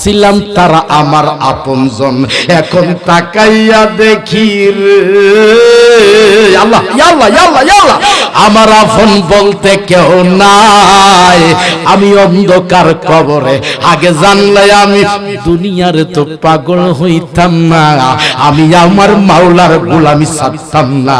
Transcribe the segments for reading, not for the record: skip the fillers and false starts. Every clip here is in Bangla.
ভাবছিলাম তারা আমার আপনজন, এখন তাকাইয়া দেখি আল্লাহ আল্লাহ আল্লাহ আল্লাহ আমার আপন বলতে কেউ নাই। আমি অন্ধকার কবরে, আগে জানলে আমি দুনিয়ার তো পাগল হইতাম না, আমি আমার মাওলার গোলামি ছাড়তাম না।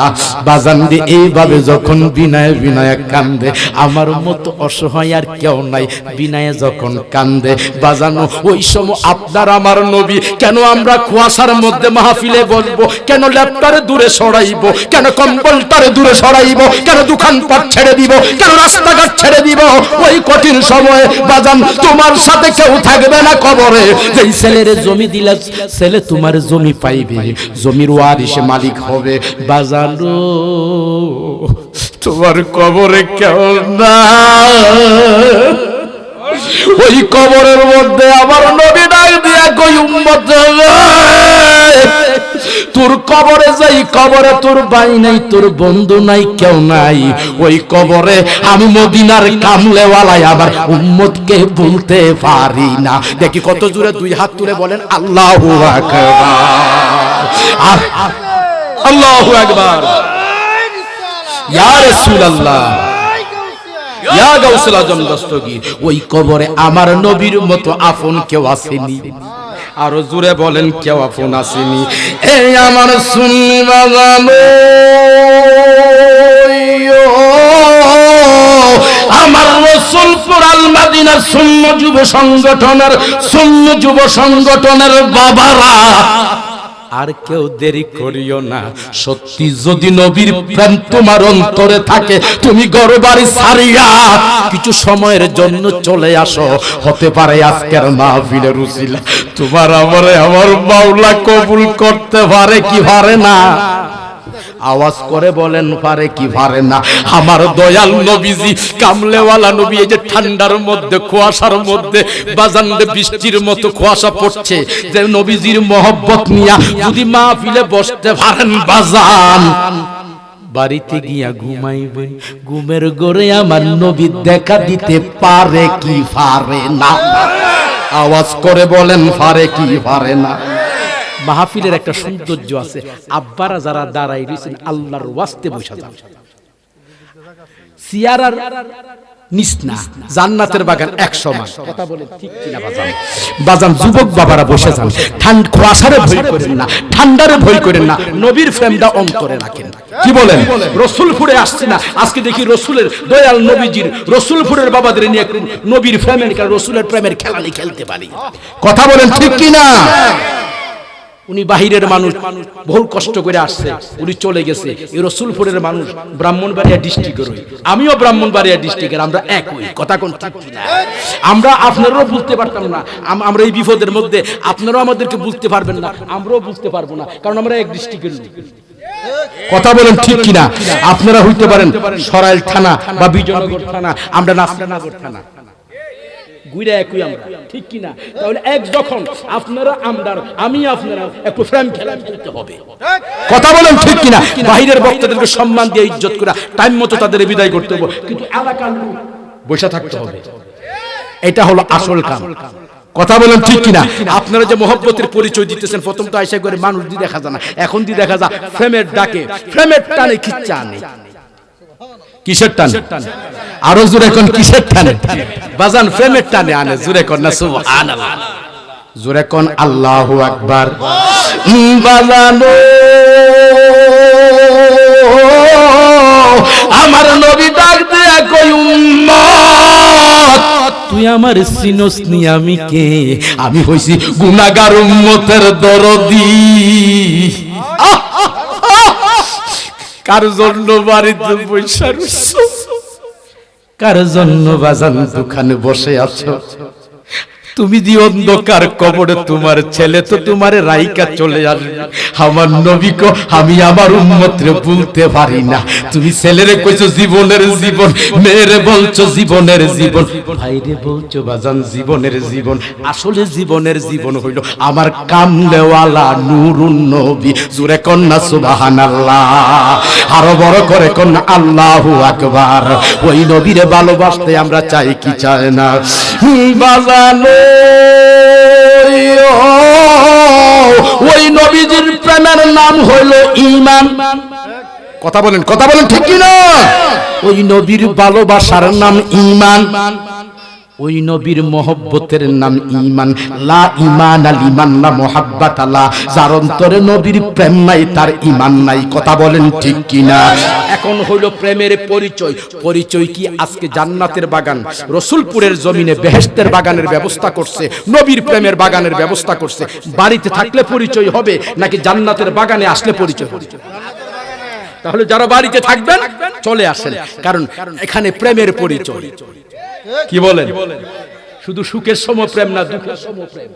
বাজান দিয়ে এইভাবে যখন বিনয় বিনয় কান্দে, আমার মতো অসহায় আর কেউ নাই। বিনয় যখন কান্দে বাজানো, ওই সময় আপনার আমার নবী, কেন আমরা কুয়াশার মধ্যে মাহফিলে বলবো, কেন ল্যাপটারে দূরে সরাইব, কেন কম্বলটারে দূরে সরাইব, কেন দোকানপাট ছেড়ে দিব, কেন রাস্তাঘাট ছেড়ে দিব? ওই কঠিন সময়ে বাজান তোমার সাথে কেউ থাকবে না কবরে। যেই ছেলের জমি দিলে ছেলে তোমার জমি পাইবে, জমির ওয়ারিসে মালিক হবে। বাজানো তোমার কবরে কেউ না, ওই কবরের মধ্যে আমার নবী ডাক দিয়া কই উম্মত, তোর কবরে যাই, কবরে তোর ভাই নাই, তোর বন্ধু নাই, কেউ নাই। ওই কবরে আমি মদিনার কামলেওয়ালায় আমার উম্মতকে বলতে পারি না। দেখি কত জোরে দুই হাত তুলে বলেন আল্লাহু আকবার, আল্লাহু আকবার, ইয়া রাসূলুল্লাহ, ইয়া গাউসুল আজম দস্তগীর। ওই কবরে আমার নবীর মতো আপন কেউ আসেনি। আরো জোরে বলেন কেউ আপন আসেনি। এই আমার সুন্নি বাজানো, আমার রাসূলপুর আল মাদিনার সুন্নি যুব সংগঠনের বাবারা, আর কেউ দেরি করিও না। সত্যি যদি নবীর প্রেম তোমার অন্তরে থাকে, তুমি ঘরবাড়ি ছাড়িয়া কিছু সময়ের জন্য চলে আসো। হতে পারে আজকের মাহফিলের উসিলা তোমার আমারে আমার মাওলা কবুল করতে পারে কি পারে না? আওয়াজ করে বলেন পারে কি পারে না? আমার দয়াল নবীজি কামলেওয়ালা নবী, এই যে ঠান্ডার মধ্যে কুয়াশার মধ্যে বাজানদে বৃষ্টির মতো কুয়াশা পড়ছে, যে নবীজির মহব্বত নিয়া যদি মাহফিলে বসতে পারেন বাজান, বাড়িতে গিয়া ঘুমাইবেন, ঘুমের ঘরে আমার নবী দেখা দিতে পারে কি পারে না? আওয়াজ করে বলেন পারে কি পারে না? মাহফিলের একটা সৌন্দর্য আছে, আব্বারা যারা দাঁড়াই রয়েছেন আল্লাহর ওয়াস্তে বসে যান। সিয়ারার নিসনা জান্নাতের বাগান এক সমান। কথা বলে ঠিক কিনা বাজান? বাজান যুবক বাবারা বসে যান, ঠান্ডা কুয়াশারে ভয় করেন না, ঠান্ডারে ভয় করেন না, নবীর প্রেমটা অন্তরে রাখেন। কি বলেন? রসুলপুরে আসছে না, আজকে দেখি রসুলের দয়াল নবীজির রসুলপুরের বাবাদের নিয়ে নবীর প্রেমের রসুলের প্রেমের খেলানি খেলতে পারি। কথা বলেন ঠিক কিনা? উনি বাহিরের মানুষ, বহু কষ্ট করে আসছে, উনি চলে গেছে। এই রসুলপুরের মানুষ ব্রাহ্মণবাড়িয়া ডিস্ট্রিক্টের, আমিও ব্রাহ্মণবাড়িয়া ডিস্ট্রিক্টের, আমরা একই। কথা কোন ঠিক না? আমরা আপনারাও বুঝতে পারতাম না, আমরা এই বিপদের মধ্যে আপনারাও আমাদেরকে বুঝতে পারবেন না, আমরাও বুঝতে পারবো না, কারণ আমরা এক ডিস্ট্রিক্টের লোক। কথা বলেন ঠিক কিনা? আপনারা হইতে পারেন সরাইল থানা বা বিজয়নগর থানা, আমরা নাসরানগর থানা, গুইরা একই আমরা, ঠিক কিনা? তাহলে এক যখন আপনারা আমদার, আমি আপনারা একটু ফ্রেম খেলা খেলতে হবে। কথা বলেন ঠিক কিনা? বাহিরের বক্তাদেরকে সম্মান দিয়ে ইজ্জত করে টাইম মতো তাদের বিদায় করতে হবে, কিন্তু এলাকার লোক বসে থাকতে হবে। এটা হলো আসল কাম। কথা বলেন ঠিক কিনা? আপনারা যে মহব্বতের পরিচয় দিতেছেন, প্রথম তো আয়সা করে মানুষ দিয়ে দেখা যায় না, এখন দিয়ে দেখা যায় ফ্রেমের ডাকে, ফ্রেমের টানে খিচ্চা আনে। কিসের টান? আরো জোরে কোন কিসের টানে? বাজান প্রেমের টানে আনে। জোরে কোন না সুবহানাল্লাহ, জোরে কোন আল্লাহু আকবার। বাজানো আমার নবী ডাক দেয়া কই উম্মত, তুই আমার চিনস নি আমি কে? আমি হইছি গুনাহগার উম্মতের দরদি। কার জন্য বাড়িতে বসে আছো? কার জন্য বাজান দোকানে বসে আছো? তুমি দি অন্ধকার কবরে তোমার ছেলে তো তোমারে রাইকা চলে আসবে। আমার নবী কো আমি আমার উম্মতরে বলতে পারি না। তুমি ছেলেরে কইছো জীবনের জীবন, মেয়েরে বলছো জীবনের জীবন, ভাইরে বলছো বাজান জীবনের জীবন। আসলে জীবনের জীবন হইল আমার কামলেওয়ালা নূরুন নবী। জোরে কন্না সুবহানাল্লাহ, আরো বড় করে কন্না আল্লাহু আকবার। ওই নবীরে ভালোবাসতে আমরা চাই কি চাই না? বাজানো নাম হইল ঈমান। কথা বলেন ঠিক কি না? ওই নবীর ভালোবাসার নাম ঈমান, ওই নবীর মহব্বতের নাম ঈমান। লা ঈমান লিমান লা মুহাব্বাত লা, যার অন্তরে নবীর প্রেম নাই তার ঈমান নাই। কথা বলেন ঠিক কি না? এখন হইল প্রেমের পরিচয় কি? আজকে জান্নাতের বাগান রসুলপুরের জমিনে বেহেশতের বাগানের ব্যবস্থা করছে, নবীর প্রেমের বাগানের ব্যবস্থা করছে। বাড়িতে থাকলে পরিচয় হবে নাকি জান্নাতের বাগানে আসলে পরিচয় হবে? তাহলে যারা বাড়িতে থাকবেন চলে আসেন, কারণ এখানে প্রেমের পরিচয়। কি বলেন? শুধু সুখের সময় প্রেম না, দুঃখের সময় প্রেম।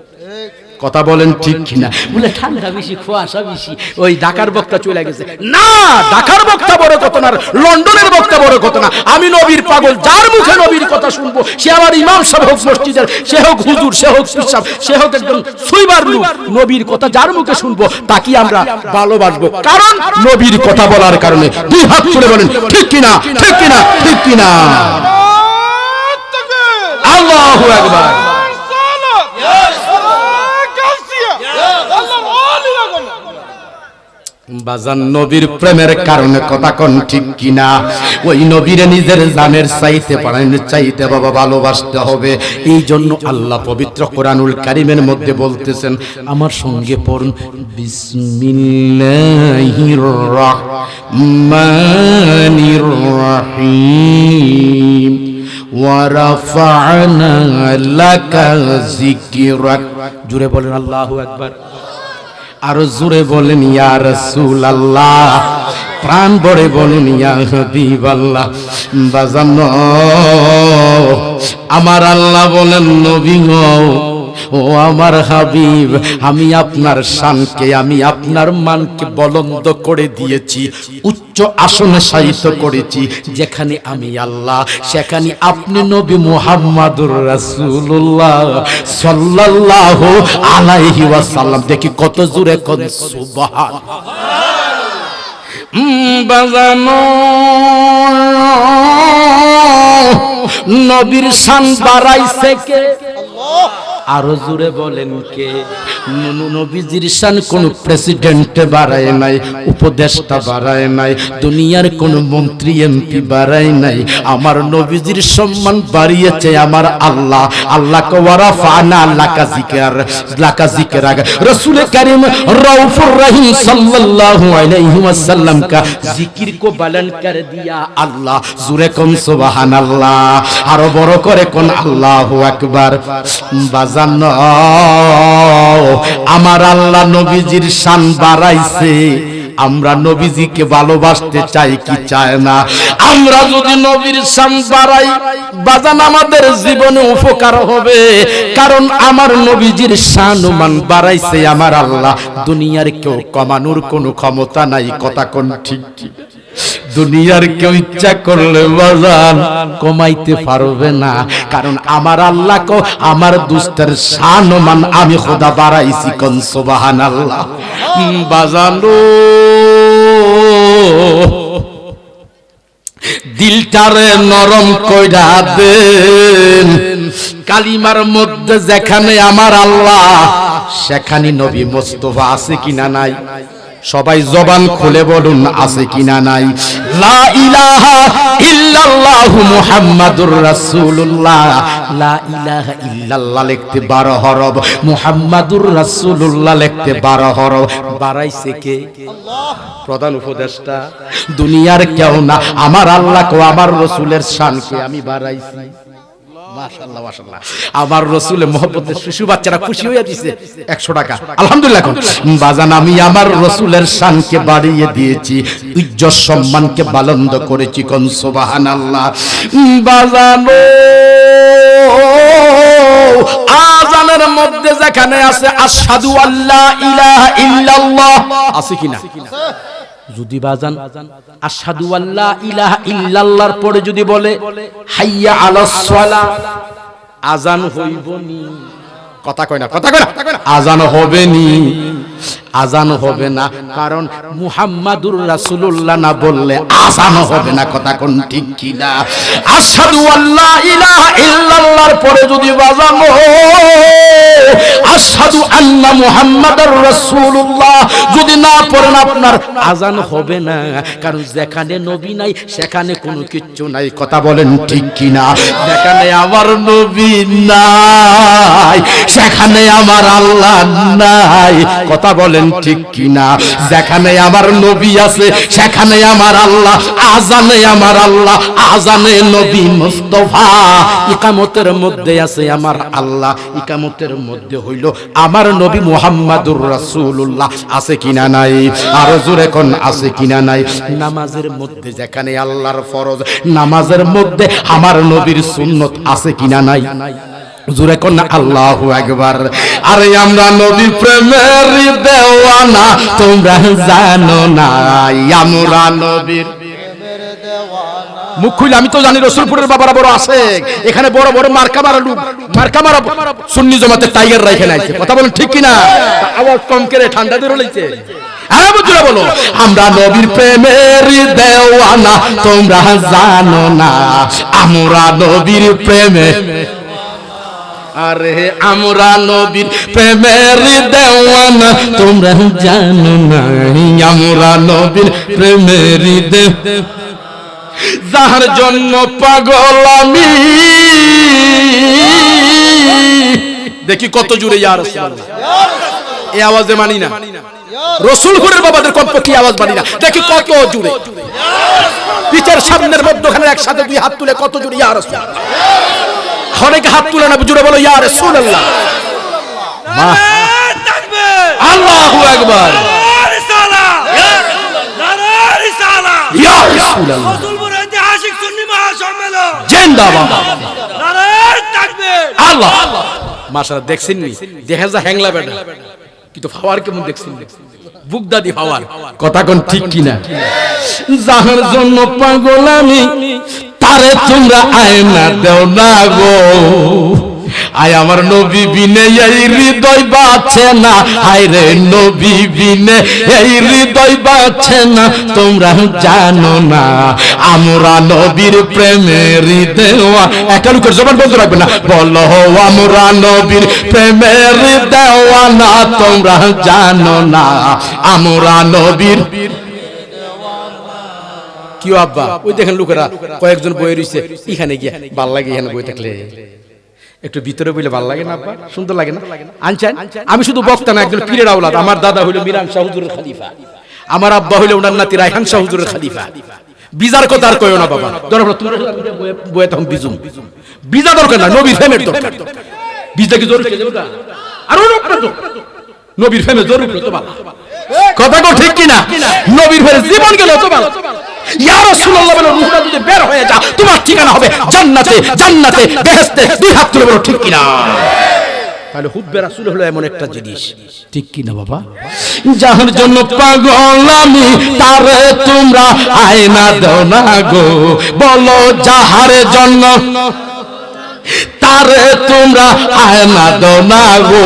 কথা বলেন ঠিক কিনা? বলে ঠান্ডা বেশি, কুয়াশা বেশি, ওই ঢাকার বক্তা চলে গেছে। না, ঢাকার বক্তা বড় কথা না, লন্ডনের বক্তা বড় কথা না। আমি নবীর পাগল, যার মুখে নবীর কথা শুনবো, সে আমার ইমাম সাহেব হোক মসজিদের, সে হোক হুজুর, সে হোক পিসাব, সে হোক একজন সুইবার লোক, নবীর কথা যার মুখে শুনবো তাকে আমরা ভালোবাসবো, কারণ নবীর কথা বলার কারণে। দুই হাত তুলে বলেন ঠিক কিনা? ঠিক কিনা? ঠিক কিনা? আল্লাহু আকবার। বাজান নবীর প্রেমের কারণে কথা কোন ঠিক কিনা? ওই নবীর নিজের জানের চাইতে পারেন, চাইতে বাবা ভালোবাসতে হবে। এই জন্য আল্লাহ পবিত্র কোরআনুল কারীমের মধ্যে বলতেছেন, আমার সঙ্গে পড়ুন, বিসমিল্লাহির রাহমানির রাহিম। ওয়ারাফা'না লাকা যিকরাক। জোরে বলেন আল্লাহু আকবার। আরো জোরে বলেন ইয়া রাসূলুল্লাহ। প্রাণ ভরে বলেন ইয়া হাবিবাল্লাহ। বাজানো আমার আল্লাহ বলেন, নবী গো, ও আমার হাবিব, আমি আপনার শানকে, আমি আপনার মানকে বুলন্দ করে দিয়েছি, উচ্চ আসনে শায়িত করেছি। যেখানে আমি আল্লাহ, সেখানে আপনি নবী মুহাম্মাদুর রাসূলুল্লাহ সাল্লাল্লাহু আলাইহি ওয়াসাল্লাম। দেখি কত জোরে কোন সুবহানাল্লাহ। বাজানো নবীর শান বাড়াইছে কে? আল্লাহ। আরো জোরে বলেন কে? নবীজির শান কোন প্রেসিডেন্ট বাড়ায় নাই, উপদেষ্টা বাড়ায় নাই, দুনিয়ার কোন মন্ত্রী এমপি বাড়ায় নাই। আমার নবীজির সম্মান বাড়িয়েছে আমার আল্লাহ। আল্লাহ কে ওয়ারাফা'না লাকা যিকর, লাকা যিকরাক। রাসূল করিম রউফুর রহিম সাল্লাল্লাহু আলাইহি ওয়াসাল্লাম কা জিকির কো বুলন্দ কর দিয়া আল্লাহ। জোরে কোন সুবহানাল্লাহ। আরো বড় করে কোন আল্লাহু আকবার। বাজানো আমার আল্লাহ নবীজির শান বাড়াইছে। আমরা নবীজিকে ভালোবাসতে চাই কি চায় না? আমরা যদি নবীর শান বাড়াই, বাজান আমাদের জীবনে উপকার হবে, কারণ আমার নবীজির শান মান বাড়াইছে আমার আল্লাহ। দুনিয়ার কেউ কমানোর কোনো ক্ষমতা নাই। কথা কোন ঠিক ঠিক? দুনিয়ার কেউ ইচ্ছা করলে বাজান কমাইতে পারবে না, কারণ আমার আল্লাহ কো আমার দুস্তের শান মান আমি খোদা বাড়াইছি। কোন সুবহানাল্লাহ। বাজানো দিলটারে নরম কইরা দেন। কালিমার মধ্যে যেখানে আমার আল্লাহ, সেখানে নবী মুস্তাফা আছে কিনা নাই? সবাই জবান খুলে বলুন আছে কিনা নাই? লা ইলাহা ইল্লাল্লাহু মুহাম্মাদুর রাসূলুল্লাহ। লা ইলাহা ইল্লাল্লাহ লিখতে 12 হরফ, মুহাম্মাদুর রাসূলুল্লাহ লিখতে 12 হরফ। বাড়াইছে কে? আল্লাহ, প্রধান উপদেষ্টা। দুনিয়ার কেউ না, আমার আল্লাহ কো আমার রাসূলের শানকে আমি বাড়াইছি। মাশাআল্লাহ মাশাআল্লাহ। আমার রাসূলের মহব্বতে শিশু বাচ্চারা খুশি হয়ে দিয়েছে 100 টাকা। আলহামদুলিল্লাহ। বাজান আমি আমার রাসূলের শানকে বাড়িয়ে দিয়েছি, ইজ্জত সম্মানকে বুলন্দ করেছি। কোন সুবহানাল্লাহ। বাজানো আযানের মধ্যে যেখানে আছে আশহাদু আল্লা ইলাহা ইল্লাল্লাহ, আছে কিনা? যদি বাজান আশহাদু আল্লা ইলাহা ইল্লাল্লাহর পরে যদি বলে হাইয়া আলাস সালাহ, আযান হইবনি। কথা কয় না, কথা কয় না। আযান হবে নি, আযান হবে না, কারণ মুহাম্মাদুর রাসূলুল্লাহ না বললে আযান হবে না। কথা কোন ঠিক কি না? আশহাদু আল্লা ইলাহা ইল্লাল্লাহর পরে যদি বাজান আশহাদু আশহাদু আন্না মুহাম্মাদার রাসূলুল্লাহ যদি না পড়েন আপনার আজান হবে না, কারণ যেখানে নবী নাই সেখানে কোনো কিচ্ছু নাই। কথা বলেন ঠিক কিনা? যেখানে আমার নবী নাই সেখানে আমার আল্লাহ নাই। কথা বলেন ঠিক কিনা? যেখানে আমার নবী আছে সেখানে আমার আল্লাহ, আজানে আমার আল্লাহ, আজানে নবী মুস্তাফা, ইকামতের মধ্যে আছে আমার আল্লাহ, ইকামতের মধ্যে হইল আমার নবী মুহাম্মাদুর রাসূলুল্লাহ। আছে কিনা নাই? আরো জোরে কোন আছে কিনা নাই? নামাজের মধ্যে যেখানে আল্লাহর ফরজ, নামাজের মধ্যে আমার নবীর সুন্নত আছে কিনা নাই? জোরে কোন আল্লাহু আকবার। আরে আমরা নবী প্রেমের দেওয়ানা, তোমরা জানো না আমরা নবীর মুখ খুলে। আমি তো জানি রসুলপুরের বাবারা বড় আছে, এখানে বড় বড় মার্কা মারা লোক, মার্কা মারা সুন্নি জামাতের টাইগার রাইখে নাইছে। কথা বলেন ঠিক কিনা? আওয়াজ কম করে ঠান্ডা ধরে লইছে। বলো আমরা নবীর প্রেমের দেওয়ানা, তোমরা জানো না আমরা নবীর প্রেমে, আরে আমরা নবীর প্রেমের দেওয়ানা, তোমরা জানো না আমরা নবীর প্রেমের দেওয়ানা। যার জন্য পাগল আমি, দেখি কত জুড়ে ইয়া রাসূলুল্লাহ, এই আওয়াজে মানি না। রসুলপুরের বাবাদের কমপক্ষে আওয়াজ মানি না, দেখি কত জুড়ে। পিঠের সামনের মধ্যখানে একসাথে দুই হাত তুলে কত জুড়ে ইয়া রাসূলুল্লাহ। অনেকে হাত তুলে না, জুড়ে বলো ইয়া রাসূলুল্লাহ। আল্লাহু আকবার। ইয়া রাসূলুল্লাহ। আল্লাহ মাশাআল্লাহ। দেখছেন নি? দেখা যা হ্যাংলা বেটা, কিন্তু ফাওয়ার কেমন দেখছেন? বুকদাদি ফাওয়ার। কথা কোন ঠিক কিনা? যাহার জন্য পাগল আমি, তারে তোমরা আয়না দেও না গো। আয় আমার নবী বিনে এই হৃদয় বাঁচে না, হায় রে নবী বিনে এই হৃদয় বাঁচে না। তোমরা জানো না আমরা নবীর প্রেমের দেওয়া। একটা লোকের জবান বন্ধ রাখবে না, বলো আমরা নবীর প্রেমের দেওয়ানা, তোমরা জানো না আমরা নবীর। কি আব্বা ওই দেখেন লোকেরা কয়েকজন বয়ে রইছে, এখানে গিয়া ভাল লাগে, এখানে বই থাকলে একটু ভিতরে বইলে ভালো লাগে না আব্বা? সুন্দর লাগে না? আনছেন আমি শুধু বক্তা না, একজন পীরের আওলাদ। আমার দাদা হইল মিরান শাহ হুজুরের খলিফা, আমার আব্বা হইল ওনার নাতি রায়হান শাহ হুজুরের খলিফা। বিজার কথা আর কইও না বাবা, দরকার তোমরা বইয়ে তখন বিজুম। বিজা দরকার না, নবীর ফেমের দরকার। বিজা কি জরুরি না? আরো রকম তো নবীর ফেমে জরুরি তো ভালো। কথা কো ঠিক কিনা? নবীর ফেমে জীবন গেল তো ভালো। ইয়া রাসূলুল্লাহ বলে রূহটা যদি বের হয়ে যায় তোমার ঠিকানা হবে জান্নাতে, জান্নাতে বেহেশতে। দুই হাত তুলে বলো ঠিক কিনা? তাহলে হুব্বে রাসূল হলো এমন একটা জিনিস, ঠিক কিনা বাবা? যাহার জন্য পাগল আমি, তারে তোমরা আয়না দাও না গো। বলো যাহার জন্য, তারে তোমরা আয়না দাও না গো।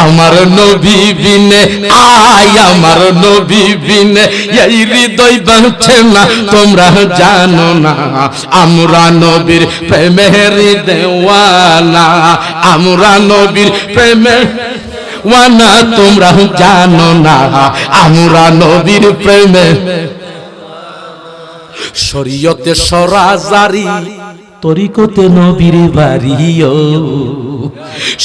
আমার নবী বিনে, আয় আমার নবী বিনে এই হৃদয় বাঁচে না। তোমরা জানো না আমরা নবীর প্রেমের দেওয়ানা, আমরা নবীর প্রেমের ওয়ানা। তোমরা জানো না আমরা নবীর প্রেমে। শরীয়তে সরাজারি, তরিকতে নবীর বাড়িও।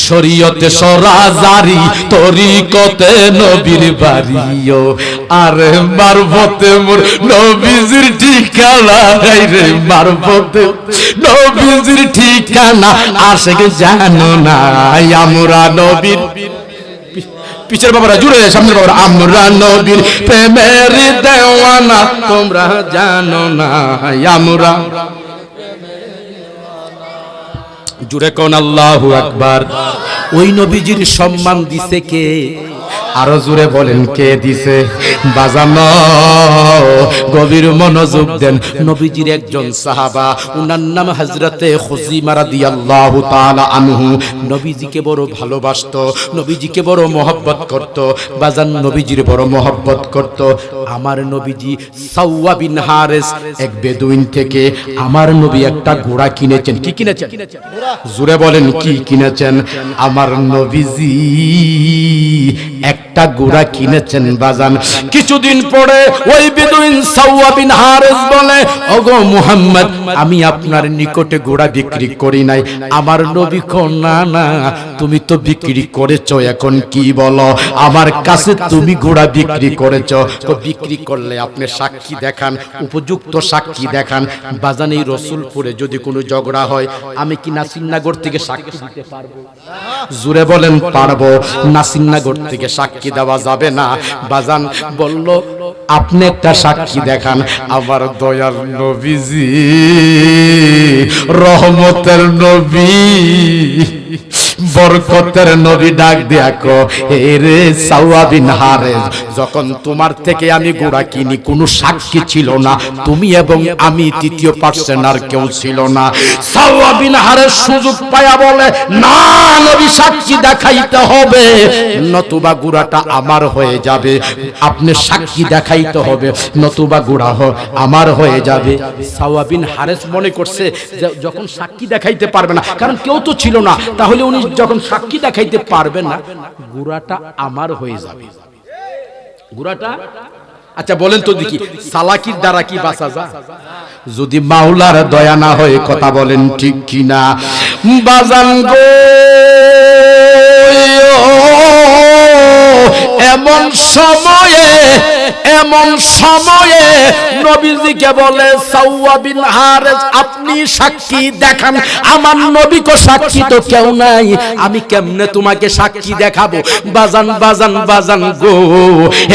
শরীয়তে সরাজারি, তরিকতে নবীর বাড়িও। আরে মারফতে মোর নবীজির ঠিকানা, রে মারফতে নবীজির ঠিকানা। আশেক জানো না আমরা নবীর। পিছের বাবারা জুড়ে, সামনের বাবারা আমরা নবীর প্রেমের দেওয়ানা। তোমরা জানো না আমরা। জুড়ে কোন আল্লাহু আকবার। ওই নবীজির সম্মান দিছে কে? আরো জোরে বলেন কে দিছে? বাজানো গভীর মনোযোগ দেন। নবীজির একজন সাহাবা, উনার নাম হযরতে খুযাইমা রাদিয়াল্লাহু তাআলা আনহু। নবীজিকে বড় ভালোবাসতো, নবীজিকে বড় মহব্বত করত। বাজান নবীজির বড় মহব্বত করত। আমার নবীজি সাওয়া বিন হারেস এক বেদুইন থেকে আমার নবী একটা ঘোড়া কিনেছেন। কি কিনেছেন? জোরে বলেন কি কিনেছেন? আমার নবীজি একটা ঘোড়া কিনেছেন। বাজান কিছুদিন পরে ওই বেদুইন সাওয়া বিন হারেস বলে, ওগো মুহাম্মদ, আমি আপনার নিকটে ঘোড়া বিক্রি করি নাই। আমার নবী কো, না না, তুমি তো বিক্রি করেছো, এখন কি বলো? আমার কাছে তুমি ঘোড়া বিক্রি করেছো। তো বিক্রি করলে আপনি সাক্ষী দেখান, উপযুক্ত সাক্ষী দেখান। বাজান এই রসুলপুরে যদি কোনো ঝগড়া হয়, আমি কি নাসিরনগর থেকে সাক্ষী দিতে পারবো? জোরে বলেন পারবো? নাসিরনগর থেকে সাক্ষী দেওয়া যাবে না। বাজান বলল, আপনি একটা সাক্ষী দেখান। আমার দয়াল নবীজি, রহমতের নবী, বরকতের নবী ডাক দিয়া কো, রে সাওয়া বিন হারেস, যখন তোমার থেকে আমি ঘোড়া কিনি কোনো সাক্ষী ছিল না, তুমি এবং আমি, তৃতীয় পার্সন আর কেউ ছিল না। সাওয়া বিন হারেস সুযোগ পায়া বলে, না নবী, সাক্ষী দেখাইতে হবে, নতুবা ঘোড়াটা আমার হয়ে যাবে। আপনি সাক্ষী দেখাইতে হবে, নতুবা ঘোড়া আমার হয়ে যাবে। সাওয়া বিন হারেস মনে করছে যে যখন সাক্ষী দেখাইতে পারবে না, কারণ কেউ তো ছিল না, তাহলে উনি যখন সাক্ষী দেখাইতে পারবে না, ঘোড়াটা আমার হয়ে যাবে। ঘোড়াটা, আচ্ছা বলেন তো দেখি, সালাকির দ্বারা কি বাঁচা যায়? যদি মাওলার দয়া না হয়, কথা বলেন ঠিক কিনা? বাজান গো, এমন সময়ে নবীজিকে বলে, সাওয়া বিন হারেস, আপনি সাক্ষী দেখান। আমার নবীকে সাক্ষী তো কেউ নাই, আমি কেমনে তোমাকে সাক্ষী দেখাবো? বাজান গো,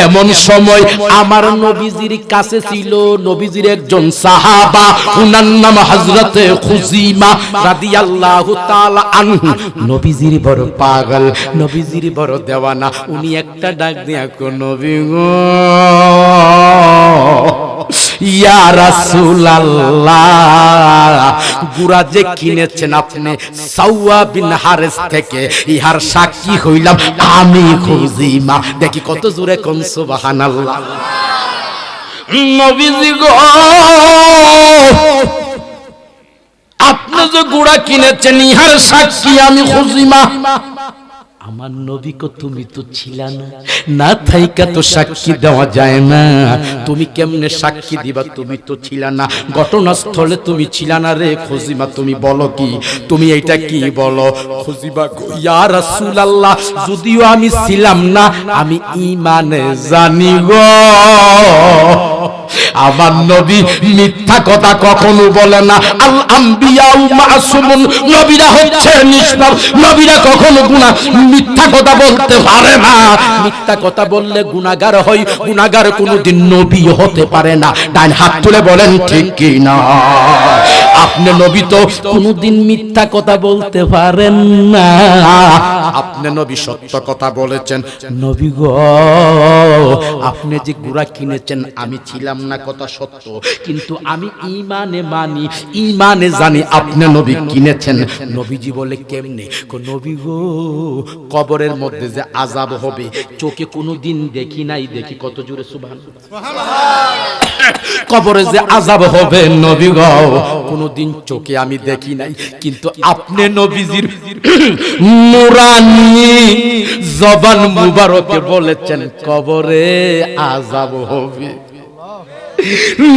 এমন সময় আমার নবীজির কাছে ছিল নবীজির একজন সাহাবা, উনার নাম হযরতে খুযাইমা রাদিয়াল্লাহু তাআলা আনহু। নবীজির বড় পাগল, নবীজির বড় দেওয়ানা। উনি একটা ডাক দিয়া কো, নবী গো, ইয়া রাসূলুল্লাহ, ঘোড়া যে কিনেছেন আপনি সাওয়া বিন হারেস থেকে, ইহার সাক্ষী হইলাম আমি খুযাইমা। দেখি কত জোরে কোন সুবহানাল্লাহ। নবীজি গো, আপনি যে ঘোড়া কিনেছেন, ইহার সাক্ষী আমি খুযাইমা। আমার নবী কো, তুমি তো ছিলা না, না থাইকা তো সাক্ষী দেওয়া যায় না। তুমি কেমনে সাক্ষী দিবা? তুমি তো ছিলা না, ঘটনাস্থলে তুমি ছিলা না রে খুযাইমা। তুমি বলো কি? তুমি এইটা কি বলো? খুযাইমা কো, ইয়া রাসূলুল্লাহ, যদিও আমি ছিলাম না, আমি ঈমানে জানি গো। আমার নবী মিথ্যা কথা কখনো বলে না। আল আম্বিয়াউ মাসুমুন, নবীরা হচ্ছে নিষ্পাপ, নবীরা কখনো মিথ্যা কথা বলতে পারে না। মিথ্যা কথা বললে গুনাহগার হয়, গুনাহগার কোনোদিন নবী হতে পারে না। ডান হাত তুলে বলেন ঠিক কি না? আপনি নবী তো কোনোদিন মিথ্যা কথা বলতে পারেন না। আপনি নবী সত্য কথা বলেছেন। নবী গো, আপনি যে ঘোড়া কিনেছেন, আমি ছিলাম না, কথা সত্য, কিন্তু আমি ঈমানে মানি, ঈমানে জানি আপনি নবী কিনেছেন। নবীজি বলে, কেমনে? নবী গো, কবরের মধ্যে যে আযাব হবে, চোখে কোনোদিন দেখি নাই। দেখি কত জোরে সুবহানাল্লাহ। কবরে যে আযাব হবে নবী গো, কোনোদিন চোখে আমি দেখি নাই, কিন্তু আপনি নবীজির নুরানি জবান মুবারকে বলেছেন, কবরে আযাব হবে।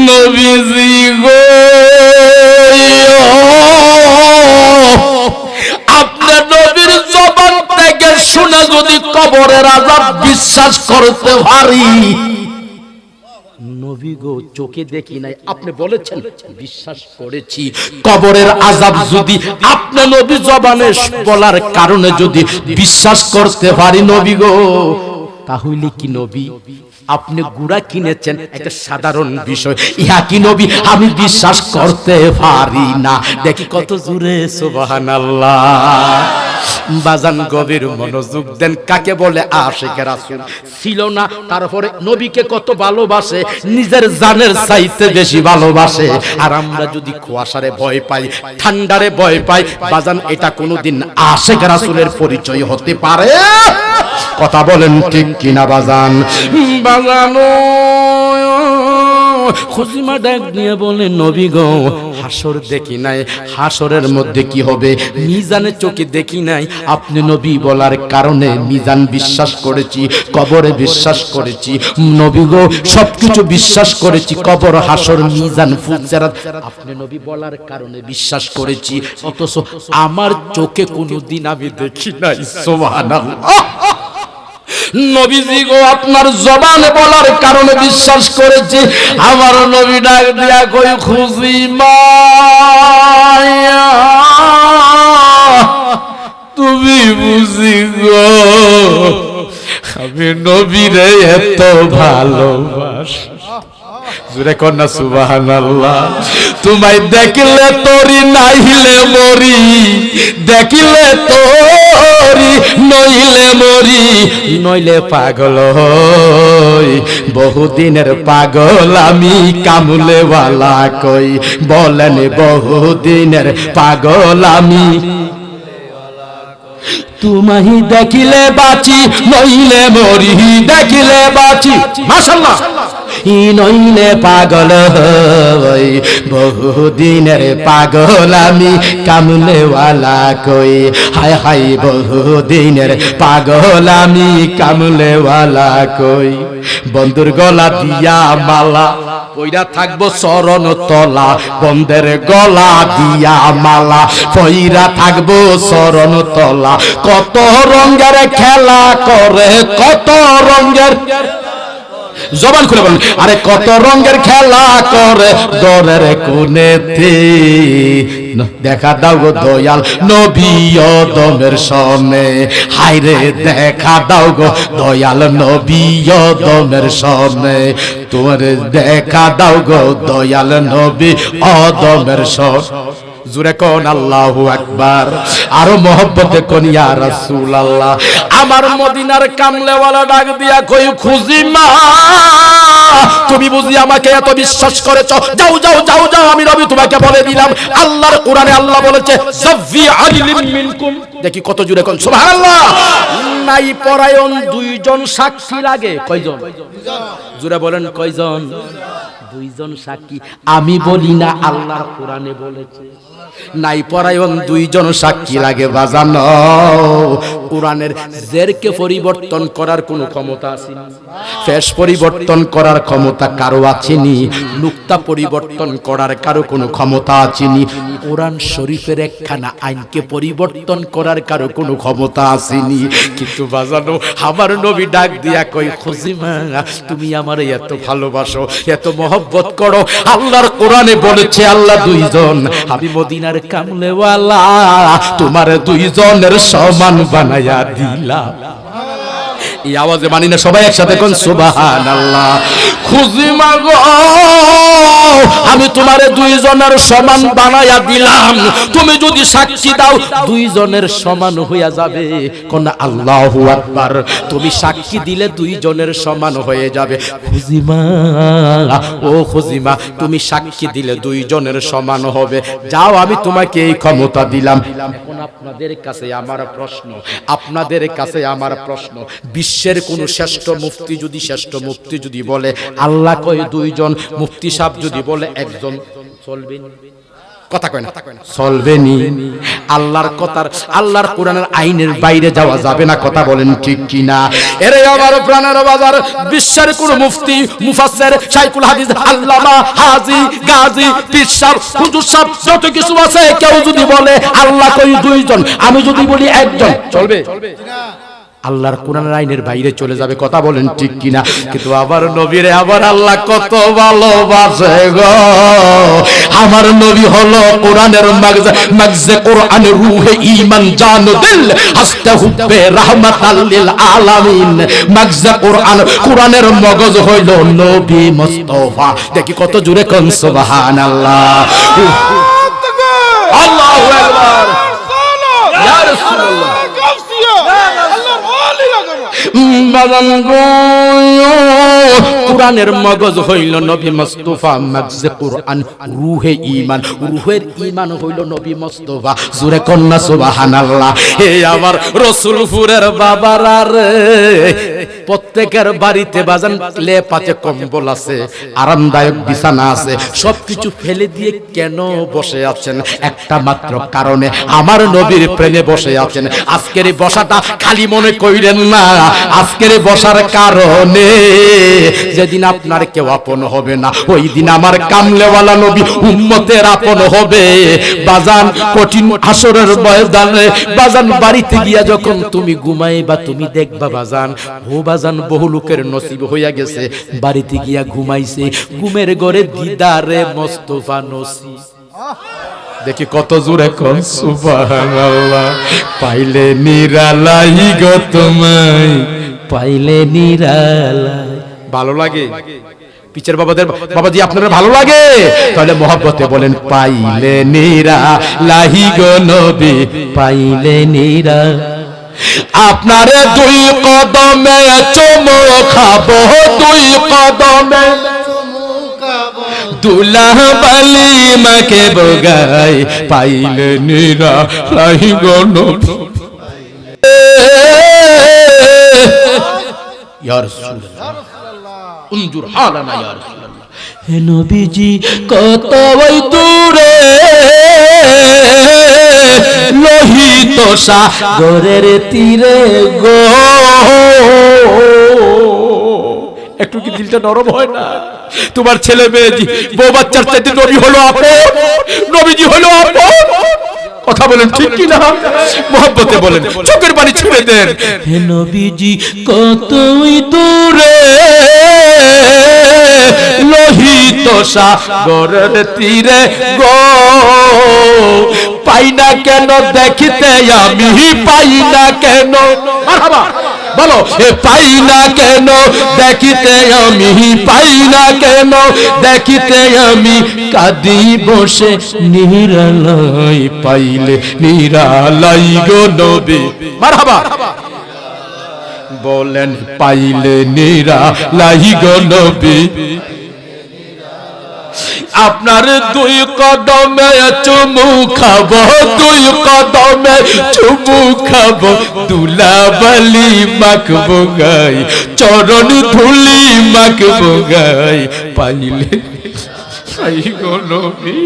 নবীজি গো, আপনার নবীর জবান থেকে শুনে যদি কবরের আযাব বিশ্বাস করতে পারি, নবী গো, চোখে দেখি নাই, আপনি বলেছেন, বিশ্বাস করেছি। কবরের আযাব যদি আপনি নবী জবানে বলার কারণে যদি বিশ্বাস করতে পারি নবী গো, তাহলে কি নবী আপনি ঘোড়া কিনেছেন একটা সাধারণ বিষয়, ইহা কি নবী আমি বিশ্বাস করতে পারি না। দেখি কত জোরে সুবহানাল্লাহ। বাজান গভীর মনোযোগ দেন, কাকে বলে আশিক রাসূল ছিল না, তারপরে নবীকে কত ভালোবাসে, নিজের জানের চাইতে বেশি ভালোবাসে। আর আমরা যদি কুয়াশারে ভয় পাই, ঠান্ডারে ভয় পাই, বাজান এটা কোনোদিন আশিক রাসূলের পরিচয় হতে পারে? কথা বলেন ঠিক কিনা বাজান? বাজানো খুশিমা ডাক দিয়ে বলে, নবী গো, হাসর দেখি নাই, হাসরের মধ্যে কি হবে মিজানের চোখে দেখি নাই। আপনি নবী বলার কারণে মিজান বিশ্বাস করেছি, কবরে বিশ্বাস করেছি, নবী গো সবকিছু বিশ্বাস করেছি, কবর, হাসর, মিজান, ফুলসিরাত আপনি নবী বলার কারণে বিশ্বাস করেছি, অথচ আমার চোখে কোনোদিন আমি দেখি নাই। সুবহানাল্লাহ। নবীজি গো আপনার জবানে বলার কারণে বিশ্বাস করেছি। আমার নবী ডাক দিয়া কই, খুশিমা তুমি বুঝি গো আমি নবীরে এত ভালোবাসি। জুরে কন্যা সুবহানাল্লাহ। তোমায় দেখলে তোরি নাইলে মরি, দেখলে তোরি নইলে মরি, নইলে পাগল হই, বহুদিনের পাগল আমি কামলেওয়ালা কই। বলেন বহুদিনের পাগল আমি, তোমায় দেখিলে বাঁচি নইলে মরি, দেখিলে বাঁচি মাশাআল্লাহ, নইলে পাগল হই, বহুদিনের পাগল আমি কামলেওয়ালা কই। হায় হায় বহুদিনের পাগল আমি কামলেওয়ালা কই। বন্ধুর গলা দিয়া মালা পইরা থাকবো চরণ তলা, বন্ধের গলা দিয়া মালা পইরা থাকবো চরণ তলা। কত রঙের খেলা করে, কত রঙের, জবান খুলে বলেন, আরে কত রঙের খেলা করে দরের কোনেতে। দেখা দাও গো দয়াল নবী আদমের সনে, হায়রে দেখা দাও গো দয়াল নবী আদমের সনে, তোমার দেখা দাও গো দয়াল নবী আদমের সনে। জুরে কোন আল্লাহু আকবার, আরো মহব্বতে কোন ইয়া রাসূলুল্লাহ। আমার মদিনার কামলেওয়ালা ডাক দিয়া কই, খুশিমা তুমি বুঝি আমাকে এত বিশ্বাস করেছো? যাও যাও যাও যাও, আমি নবী তোমাকে বলে দিলাম, আল্লাহর কোরআনে আল্লাহ বলেছে সাফি আলিম মিনকুম। দেখি কত জুরে কোন সুবহানাল্লাহ। নাই পরায়ণ দুইজন সাক্ষী লাগে, কয়জন? জুরে বলেন কয়জন? দুইজন সাক্ষী। আমি বলি না, আল্লাহর কোরআনে বলেছে নাই পরায়ণ দুইজন সাক্ষী লাগে। বাজানো কোরআনের জেরকে পরিবর্তন করার কোনো ক্ষমতা আছে? ফেস পরিবর্তন করার ক্ষমতা কারো আছেনি? নুক্তা পরিবর্তন করার কারো কোনো ক্ষমতা আছেনি? কোরআন শরীফের একখানা আইনকে পরিবর্তন করার কারো কোনো ক্ষমতা আসেনি। কিন্তু বাজানো আমার নবী ডাক দিয়া কই, খুশিমা তুমি আমারে এত ভালোবাসো, এত মহব্বত করো, আল্লাহর কোরআনে বলেছে আল্লাহ দুইজন, আমি মদিনার কামলেওয়ালা তোমার দুইজনের সমান বানায়া দিলাম। এই আওয়াজে মানি না সবাই একসাথে কোন সুবহানাল্লাহ। খুশিমা গো আমি তোমারে দুইজনের সমান বানায়া দিলাম, তুমি যদি সাক্ষী দাও দুইজনের সমান হইয়া যাবে। কোন আল্লাহু আকবার। তুমি সাক্ষী দিলে দুইজনের সমান হয়ে যাবে। খুশিমা ও খুশিমা তুমি সাক্ষী দিলে দুইজনের সমান হবে। যাও আমি তোমাকে এই ক্ষমতা দিলাম। এখন আপনাদের কাছে আমার প্রশ্ন, আপনাদের কাছে আমার প্রশ্ন, বিশ্বের কোন শ্রেষ্ঠ মুফতি যদি বলে আল্লাহ কয় দুইজন, মুফতি সাহেব যদি বলে একজন, চলবে? কথা কয় না, চলবে নি? আল্লাহর কথার, আল্লাহর কোরআনের আইনের বাইরে যাওয়া যাবে না। কথা বলেন ঠিক কিনা? এরে আমার প্রাণের বাজার, বিশ্বের কোন মুফতি, মুফাসসির, শাইখুল হাদিস, আল্লামা, হাজী, গাজী, পীর সাহেব, হুজুর সাহেব যত কিছু আছে, কেউ যদি বলে আল্লাহ কই দুইজন, আমি যদি বলি একজন, চলবে? আল্লাহর কোরআনের আইনের বাইরে চলে যাবে। কথা বলেন ঠিক কিনা? কিন্তু আবার নবীরে আবার আল্লাহ কত ভালোবাসে গো। আমার নবী হলো কোরআনের মাগজে, কোরআনের রূহে ঈমান জান দিল, হাসতে হুব্বে রাহমাতাল লিল আলামিন। মাগজে কোরআন, কোরআনের মগজ হইল নবী মুস্তাফা। দেখি কত জোরে কোন সুবহানাল্লাহ। আল্লাহু আকবার, ইয়া রাসূলুল্লাহ। বাজান গো কোরআনের মগজ হইল নবী মুস্তাফা মাগজে কোরআন রূহে ঈমান রূহের ঈমান হইল নবী মুস্তাফা জোরে কন্না সুবহানাল্লাহ হে আমার রাসূলপুরের বাবারা রে প্রত্যেকের বাড়িতে বাজান লেপাতে কম্বল আছে আরামদায়ক বিছানা আছে সবকিছু ফেলে দিয়ে কেন বসে আছেন একটা মাত্র কারণে আমার নবীর প্রেমে বসে আছেন আজকের এই বসাটা খালি মনে কইরেন না আজকের এই বসার কারণে যেদিন আপনার কেউ আপন হবে না ওই দিন আমার কামলেওয়ালা নবী উম্মতের আপন হবে বাজান কঠিন হাসরের ময়দানে বাজান বাড়িতে গিয়া যখন তুমি ঘুমাইবা তুমি দেখবা বাজান ও বাজান বহু লোকের নসিব হইয়া গেছে বাড়িতে গিয়া ঘুমাইছে ঘুমের ঘরে দিদারে মুস্তাফা নসিব দেখি কত জোরে কোন সুবহানাল্লাহ পাইলে নিরালাই গো তোমায় পাইলে নিরালাই ভালো লাগে পিচের বাবাদের বাবাজি আপনাদের ভালো লাগে তাহলে মহব্বতে বলেন পাইলে নিরালাই গো নবী পাইলে নিরা আপনারে দুই কদমে চুমু খাবো দুই কদমে দুলা বালি মাকে বগাই পাইলে নিরালাই গো নবী ইয়া রাসূলুল্লাহ উনজুর হালানা ইয়া রাসূলুল্লাহ হে নবীজি কত ওই দূরে লোহিত সাগরের তীরে গো একটু কি দিলটা নরম হয় না তোমার ছেলে মেয়ে বউ বাচ্চার চাইতে নবী হলো আপন নবীজি হলো আপন কথা বলেন ঠিক কি না মহব্বতে বলেন চোখের পানি ছুঁড়ে দেন হে নবীজি কতই দূরে লোহিত সাগরের তীরে গো পাই না কেন দেখিতে আমি পাই না কেন মারহাবা বলো এ পাই না কেন দেখিতে আমি পাই না কেন দেখিতে আমি কাঁদি বসে নিরালাই পাইলে নিরালাই গো নবী মারহাবা বলেন পাইলে নিরালাই গো নবী আপনার দুই কদমে চুমু খাবো দুই কদমে চুমু খাবো দুলা বালি মাখবো গাই চরণ ধুলি মাখবো গাই পাইলে গো নবী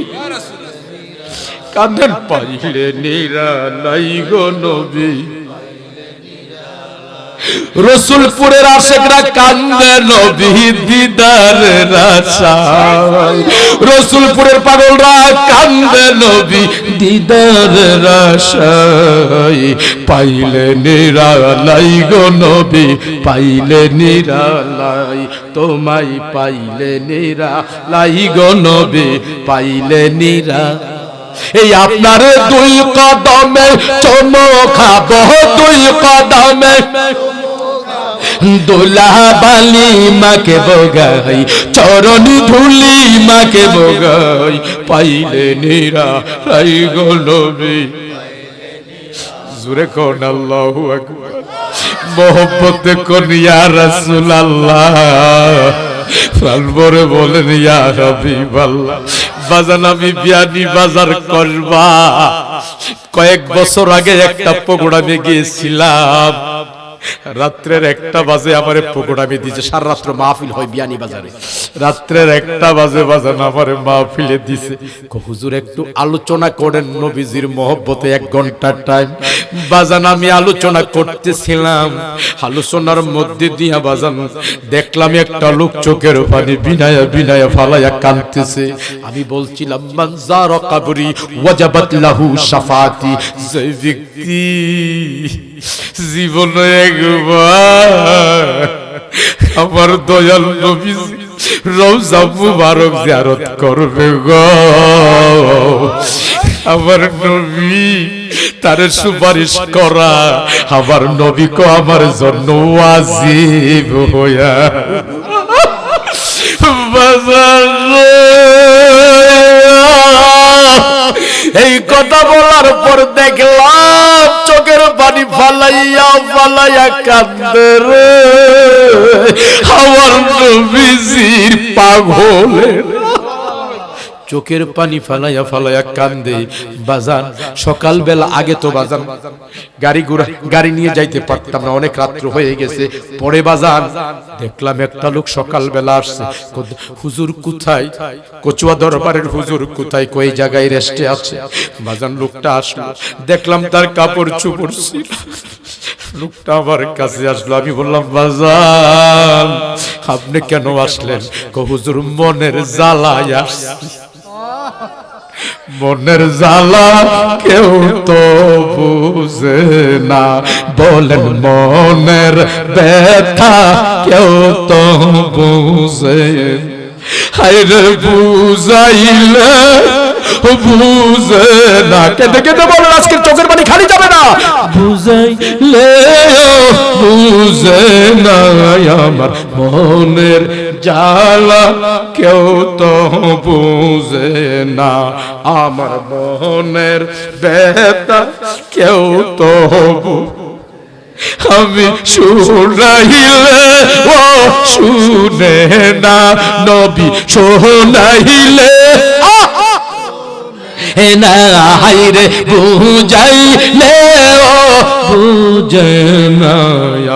কাঁদেন পাইলে নিরালাই গো নবী রসুলপুরের আশেকরা কান্দে নবী দিদারের আশায় রসুলপুরের পাগলরা কান্দে নবী দিদারের আশায় পাইলে নিরালাই গো নবী পাইলে নিরালাই তোমায় পাইলে নিরালাই গো নবী পাইলে নিরা এই আপনার দুই কদমে চুমু খাবো দুই কদমে দোলা বালি মাকে বগাই চরণ ধুলি মাকে বগাই পাইলে নিরালাই গো নবী জোরে কোন আল্লাহু আকবার মোহব্বত কোন ইয়া রাসূলুল্লাহ প্রাণভরে বলেন ইয়া হাবিবাল্লাহ বাজান আমি বিয়ানি বাজার করবা কয়েক বছর আগে একটা প্রোগ্রামে গিয়েছিলাম রাত্রের 1টা বাজে আমারে পকোড়ামি দিয়েছে সারা রাত্র মাহফিল হয় বিয়ানি বাজারে রাত্রের 1টা বাজে বাজান আমারে মাহফিলে দিয়েছে হুজুর একটু আলোচনা করেন নবীজির মহব্বতে 1 ঘন্টার টাইম বাজান আমি আলোচনা করতেছিলাম আলোচনার মধ্যে দিয়া বাজান দেখলাম একটা লোক চোখের পানি বিনায়া বিনায়া ফালায়া কাঁদতেছে আমি বলছিলাম মানজার কবরি ওয়াজাবাত লাহু শাফাতি যে ব্যক্তি জীবনে একবার আমার দয়াল নবী রওজা মুবারক জিয়ারত করবে গো আমার নবী তার সুপারিশ করা আমার নবী কো আমার জন্য ওয়াজিব হইয়া এই কথা বলার পর দেখলাম চোখের পানি ফালাইয়া ফালাইয়া কান্দে রে আমার নবীজির পাগলের চোখের পানি ফালাইয়া ফালাইয়া কান্দে। বাজান সকালবেলা আগে তো বাজান গাড়ি নিয়ে যাইতে পারতাম না, অনেক রাত্র হয়ে গেছে। পরে বাজান দেখলাম একটা লোক সকালবেলা আসছে। হুজুর কোথায়? কচুয়া দরবারের হুজুর কোথায়? কই জায়গায় রেস্টে আছে। বাজান লোকটা আসলো, দেখলাম তার কাপড় চোপড় ছিল। লোকটা আমার কাছে আসলো, আমি বললাম বাজান আপনি কেন আসলেন? হুজুর মনের জ্বালায় আসছে। মনের জ্বালা কেউ তো বুঝে না, বলেন মনের ব্যথা কেউ তো বুঝে। হায়রে বুঝাইলে বুঝে না, কেঁদে কেঁদে বলেন আজকের চোখের পানি খালি যাবে না। বুঝাইলে বুঝে না আমার মনের জ্বালা কেউ তো বুঝে না, আমার মনের ব্যথা কেউ তো আমি শুনাইলে ও শুনে না, নবী শোনাইলে না, হায়রে বুঝাইলে ও বুঝে না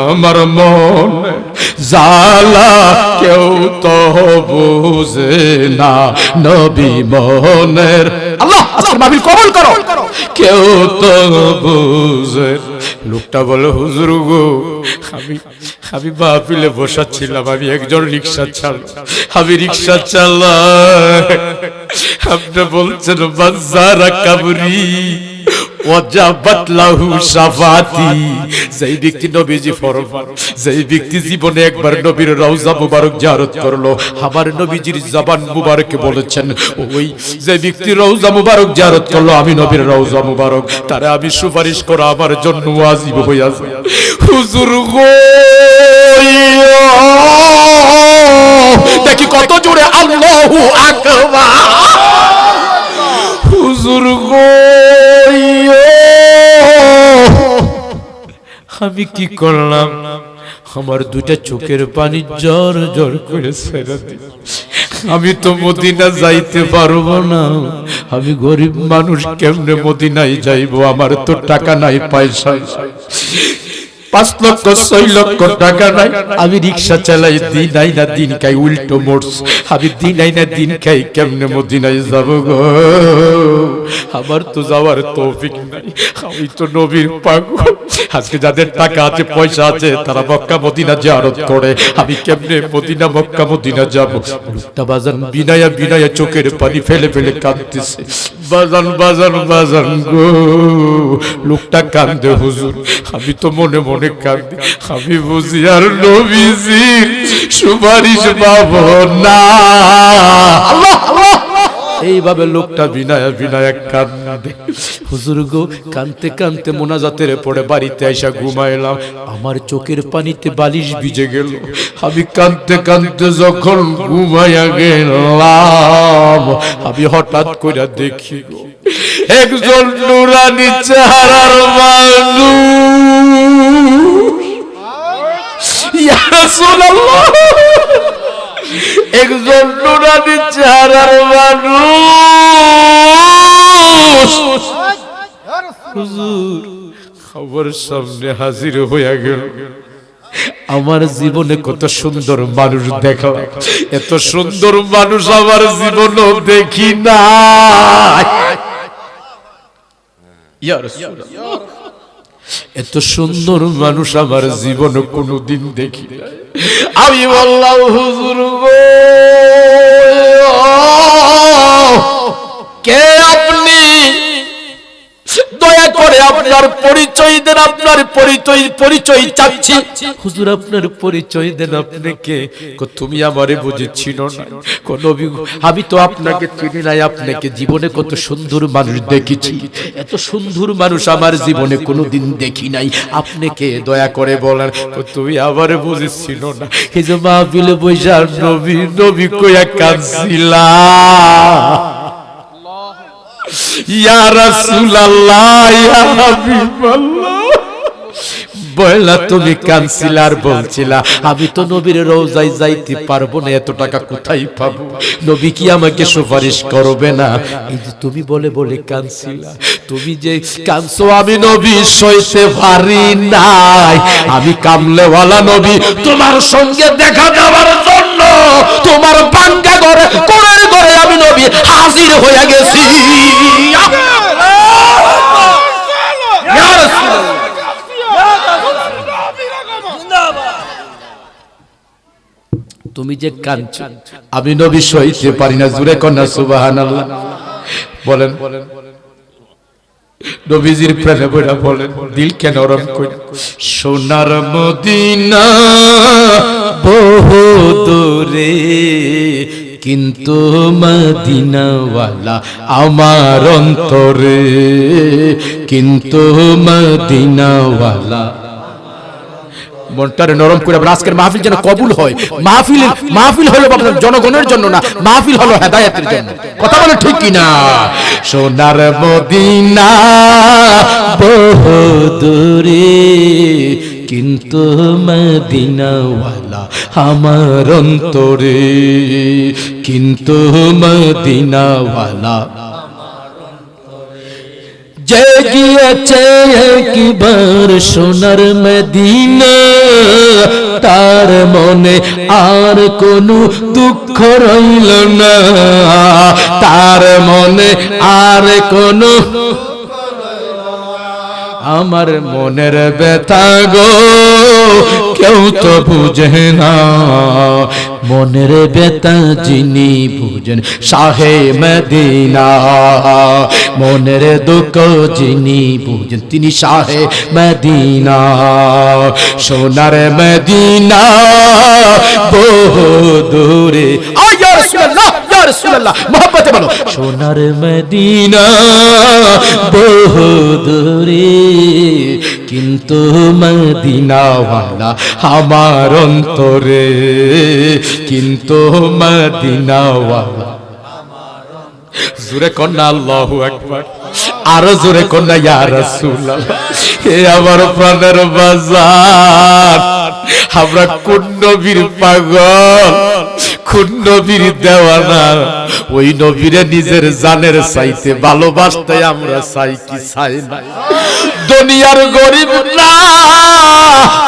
আমার মন জ্বালা কেউ তো বুঝে না, নবী মনের আল্লাহ আজকে মাহফিল কবুল করো কেউ তো বুঝে। লোকটা বলে হুজুর গো আমি মাহফিলে বসাচ্ছিলাম, আমি একজন রিক্সা চালক, আমি রিক্সা চালাই। আপনি বলছেন বাজারা কাবরি ওয়াজাবাত লাহু শাফাতি, যেই ব্যক্তি নবীজি ফরমান, যেই ব্যক্তি জীবনে একবার নবীর রওজা মুবারক জিয়ারত করলো, আমার নবীজির জবান মুবারকে বলেছেন ওই যে ব্যক্তি রওজা মুবারক জিয়ারত করলো, আমি নবীর রওজা মুবারক তারে আমি সুপারিশ করা আমার জন্য ওয়াজিব হইয়াছে। হুজুর গো দেখি কত জোরে আল্লাহু আকবার। হুজুর গো আমি কি করলাম? আমার দুইটা চোখের পানি জ্বর জ্বর করে ছেড়ে দিল। আমি তো মদিনা যাইতে পারবো না, আমি গরিব মানুষ, কেমনে মদিনায় যাইবো? আমার তো টাকা নাই, পয়সা 5 লক্ষ 6 লক্ষ টাকা নাই, আমি রিক্সা চালাই, দিন নাই না দিন খাই, উল্টো মোড়স আমি দিন নাই না দিন খাই, কেমনে মদিনায় যাব গো? আমার তো যাওয়ার তৌফিক নাই, আমি তো নবীর পাগল। আজকে যাদের টাকা আছে পয়সা আছে তারা মক্কা মদিনা জিয়ারত করে, আমি কেমনে মদিনা মক্কা মদিনা যাব? লোকটা বাজান বিনায়া বিনায়া চোখের পানি ফেলে ফেলে কাঁদতেছে। বাজান বাজান বাজান গো, লোকটা কান্দে হুজুর, আমি তো মনে মনে কাঁদি, আমি বুঝি আর নবীজির সুপারিশ পাবো না। আল্লাহ আল্লাহ, এইভাবে লোকটা বিনায়া বিনায়া কান্দে। হুজুর গো কানতে কানতে মোনাজাতের পরে বাড়িতে আইসা ঘুমাইলাম, আমার চোখের পানিতে বালিশ ভিজে গেল। আমি কানতে কানতে যখন ঘুমাইয়া গেলাম, আমি হঠাৎ করে দেখি গো একজন নুরানি চেহারার মানুষ, ইয়া রাসূলুল্লাহ, একজন নুরানি চেহারার মানুষ হুজুর আমার সামনে হাজির হইয়া গেল। আমার জীবনে কত সুন্দর মানুষ দেখলাম, এত সুন্দর মানুষ আমার জীবনেও দেখি না। ইয়া রাসূলুল্লাহ, এত সুন্দর মানুষ আমার জীবনে কোনোদিন দেখি না। আমি বললাম হুজুর গো কে আপনি? দয়া করে আপনার পরিচয় দেন, আপনার পরিচয় চাচ্ছি। হুজুর আপনার পরিচয় দেন, আপনি কে? তুমি আমারে বুঝেছিল না? আমি তো আপনাকে চিনি নাই, আপনাকে জীবনে কত সুন্দর মানুষ দেখেছি, এত সুন্দর মানুষ আমার জীবনে কোনোদিন দেখি নাই, আপনাকে দয়া করে বলেন। তুমি আমারে বুঝেছিল না? এই যে মাহফিলে বৈশা নবী নবী কইয়া কাঁদছিলা, ইয়া রাসূলুল্লাহ ইয়া হাবিবাল্লাহ, বললা তুমি কানছিলার বলছিলা আমি তো নবীর রওজায় যাইতে পারবো না, এত টাকা কোথায় পাবো, নবী কি আমাকে সুপারিশ করবে না? এই যে তুমি বলে বলে কানছিলা, তুমি যে কানছো আমি নবী সইতে পারি নাই। আমি কামলেওয়ালা নবী তোমার সঙ্গে দেখা দেওয়ার জন্য তোমার বাঙ্গা ঘরে কোণের ঘরে আমি নবী হাজির হয়ে গেছি। তুমি যে কাঁদছো আমি নবী সইতে পারি না, জুরে কন্যা সুবহানাল্লাহ বলেন। নবীজির প্রেমে বইরা বলেন দিল কেন নরম কইরা, সোনার মদিনা বহু দূরে কিন্তু মদিনাওয়ালা আমার অন্তরে, কিন্তু মদিনাওয়ালা। মনটারে নরম করে আজকের মাহফিল যেন কবুল হয়। মাহফিল হলো জনগণের জন্য না, মাহফিল হলো হেদায়েতের জন্য। কথা বলে ঠিক কিনা? সোনার মদিনা বহু দূরে কিন্তু মদিনাওয়ালা আমার অন্তরে, কিন্তু মদিনাওয়ালা। যে গিয়েছে একবার সোনার মদিনা তার মনে আর কোনো দুঃখ রইল না, তার মনে আর কোনো। আমার মনের ব্যথা গো কেউ তো বুঝে না, মনের ব্যথা যিনি বুঝেন শাহে মদিনা, মনের দুঃখ যিনি বুঝেন তিনি শাহে মদিনা। সোনার মদিনা বহু দূরে, ইয়া রাসূলুল্লাহ ইয়া রাসূলুল্লাহ মোহাম্মতে বলো, সোনার মদিনা বহু দূরে কিন্তু মদিনাওয়ালা আমার অন্তরে, কিন্তু মদিনাওয়ালা। জোরে কন্যা আল্লাহু আকবার, আরো জোরে কন্যা ইয়া রাসূলুল্লাহ। হে আমার প্রাণের বাজার, আমরা কোন নবীর পাগল, কোন নবীর দেওয়ানা, ওই নবীরে নিজের জানের চাইতে ভালোবাসতে আমরা চাই কি চাই না? দুনিয়ার গরিব না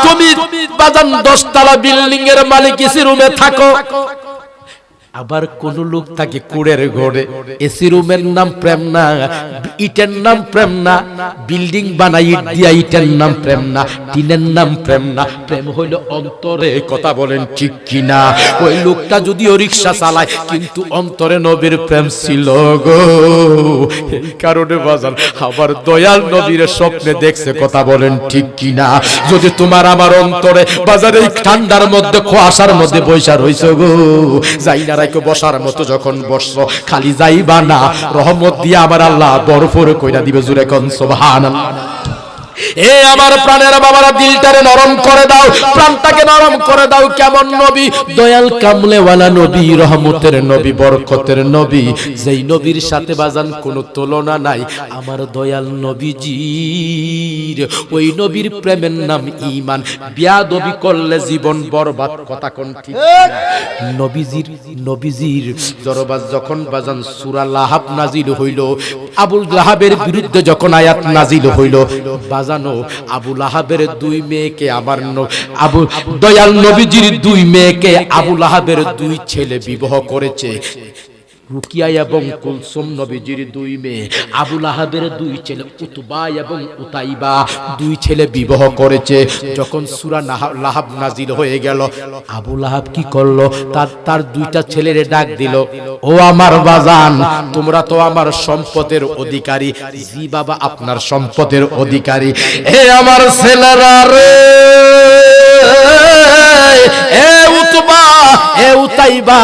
তুমি বাজান 10 তলা বিল্ডিং এর মালিক, এসি রুমে থাকো, আবার কোন লোক থাকে কুড়ের ঘরে, এসি রুমের নাম প্রেম না, ইটের নাম প্রেম না, বিল্ডিং বানাই ইট দিয়া ইটের নাম প্রেম না, টিনের নাম প্রেম না, প্রেম হইল অন্তরে। কথা বলেন ঠিক কিনা? ওই লোকটা যদিও রিকশা চালায় কিন্তু অন্তরে নবীর প্রেম ছিল গো। এই কারণে বাজান আবার দয়াল নবীর স্বপ্নে দেখছে। কথা বলেন ঠিক কিনা? যদি তোমার আমার অন্তরে বাজার এই ঠান্ডার মধ্যে কুয়াশার মধ্যে বৈশা রইছো গো, যাই না রাইকো বসার মতো যখন বসছো খালি যাইবা না, রহমত দিয়ে আমার আল্লাহ বরফর কইরা দিবে। জুরে কোন সুবহানাল্লাহ। এ আমার প্রাণের বাবারা, দিলটারে নরম করে দাও, প্রাণটাকে নরম করে দাও। কেমন নবী? দয়াল কামলেওয়ালা নবী, রহমতের নবী, বরকতের নবী, যেই নবীর সাথে বাজান কোনো তুলনা নাই। আমার দয়াল নবীজির ওই নবীর প্রেমের নাম ঈমান। বিয়াদবি করলে জীবন বরবাদ। কথা কোন ঠিক? নবীজির দরবার যখন বাজান সূরা লাহাব নাজিল হইল, আবুল লাহাবের বিরুদ্ধে যখন আয়াত নাজিল হইল, জানো আবু লাহাবের 2 মেয়েকে আমার আবু দয়াল নবীজির 2 মেয়েকে আবু লাহাবের 2 ছেলে বিবাহ করেছে। রুকিয়া এবং কুলসুম নবীজির 2 মেয়ে, আবু লাহাবের 2 ছেলে উতবা এবং উতাইবা 2 ছেলে বিবাহ করেছে। যখন সূরা লাহাব নাজিল হয়ে গেল, আবু লাহাব কি করলো? তার 2টা ছেলেরে ডাক দিল, ও আমার বাজান, তোমরা তো আমার সম্পদের অধিকারী। জি বাবা, আপনার সম্পদের অধিকারী। হে আমার ছেলেরা রে, এ উতবা এ উতাইবা,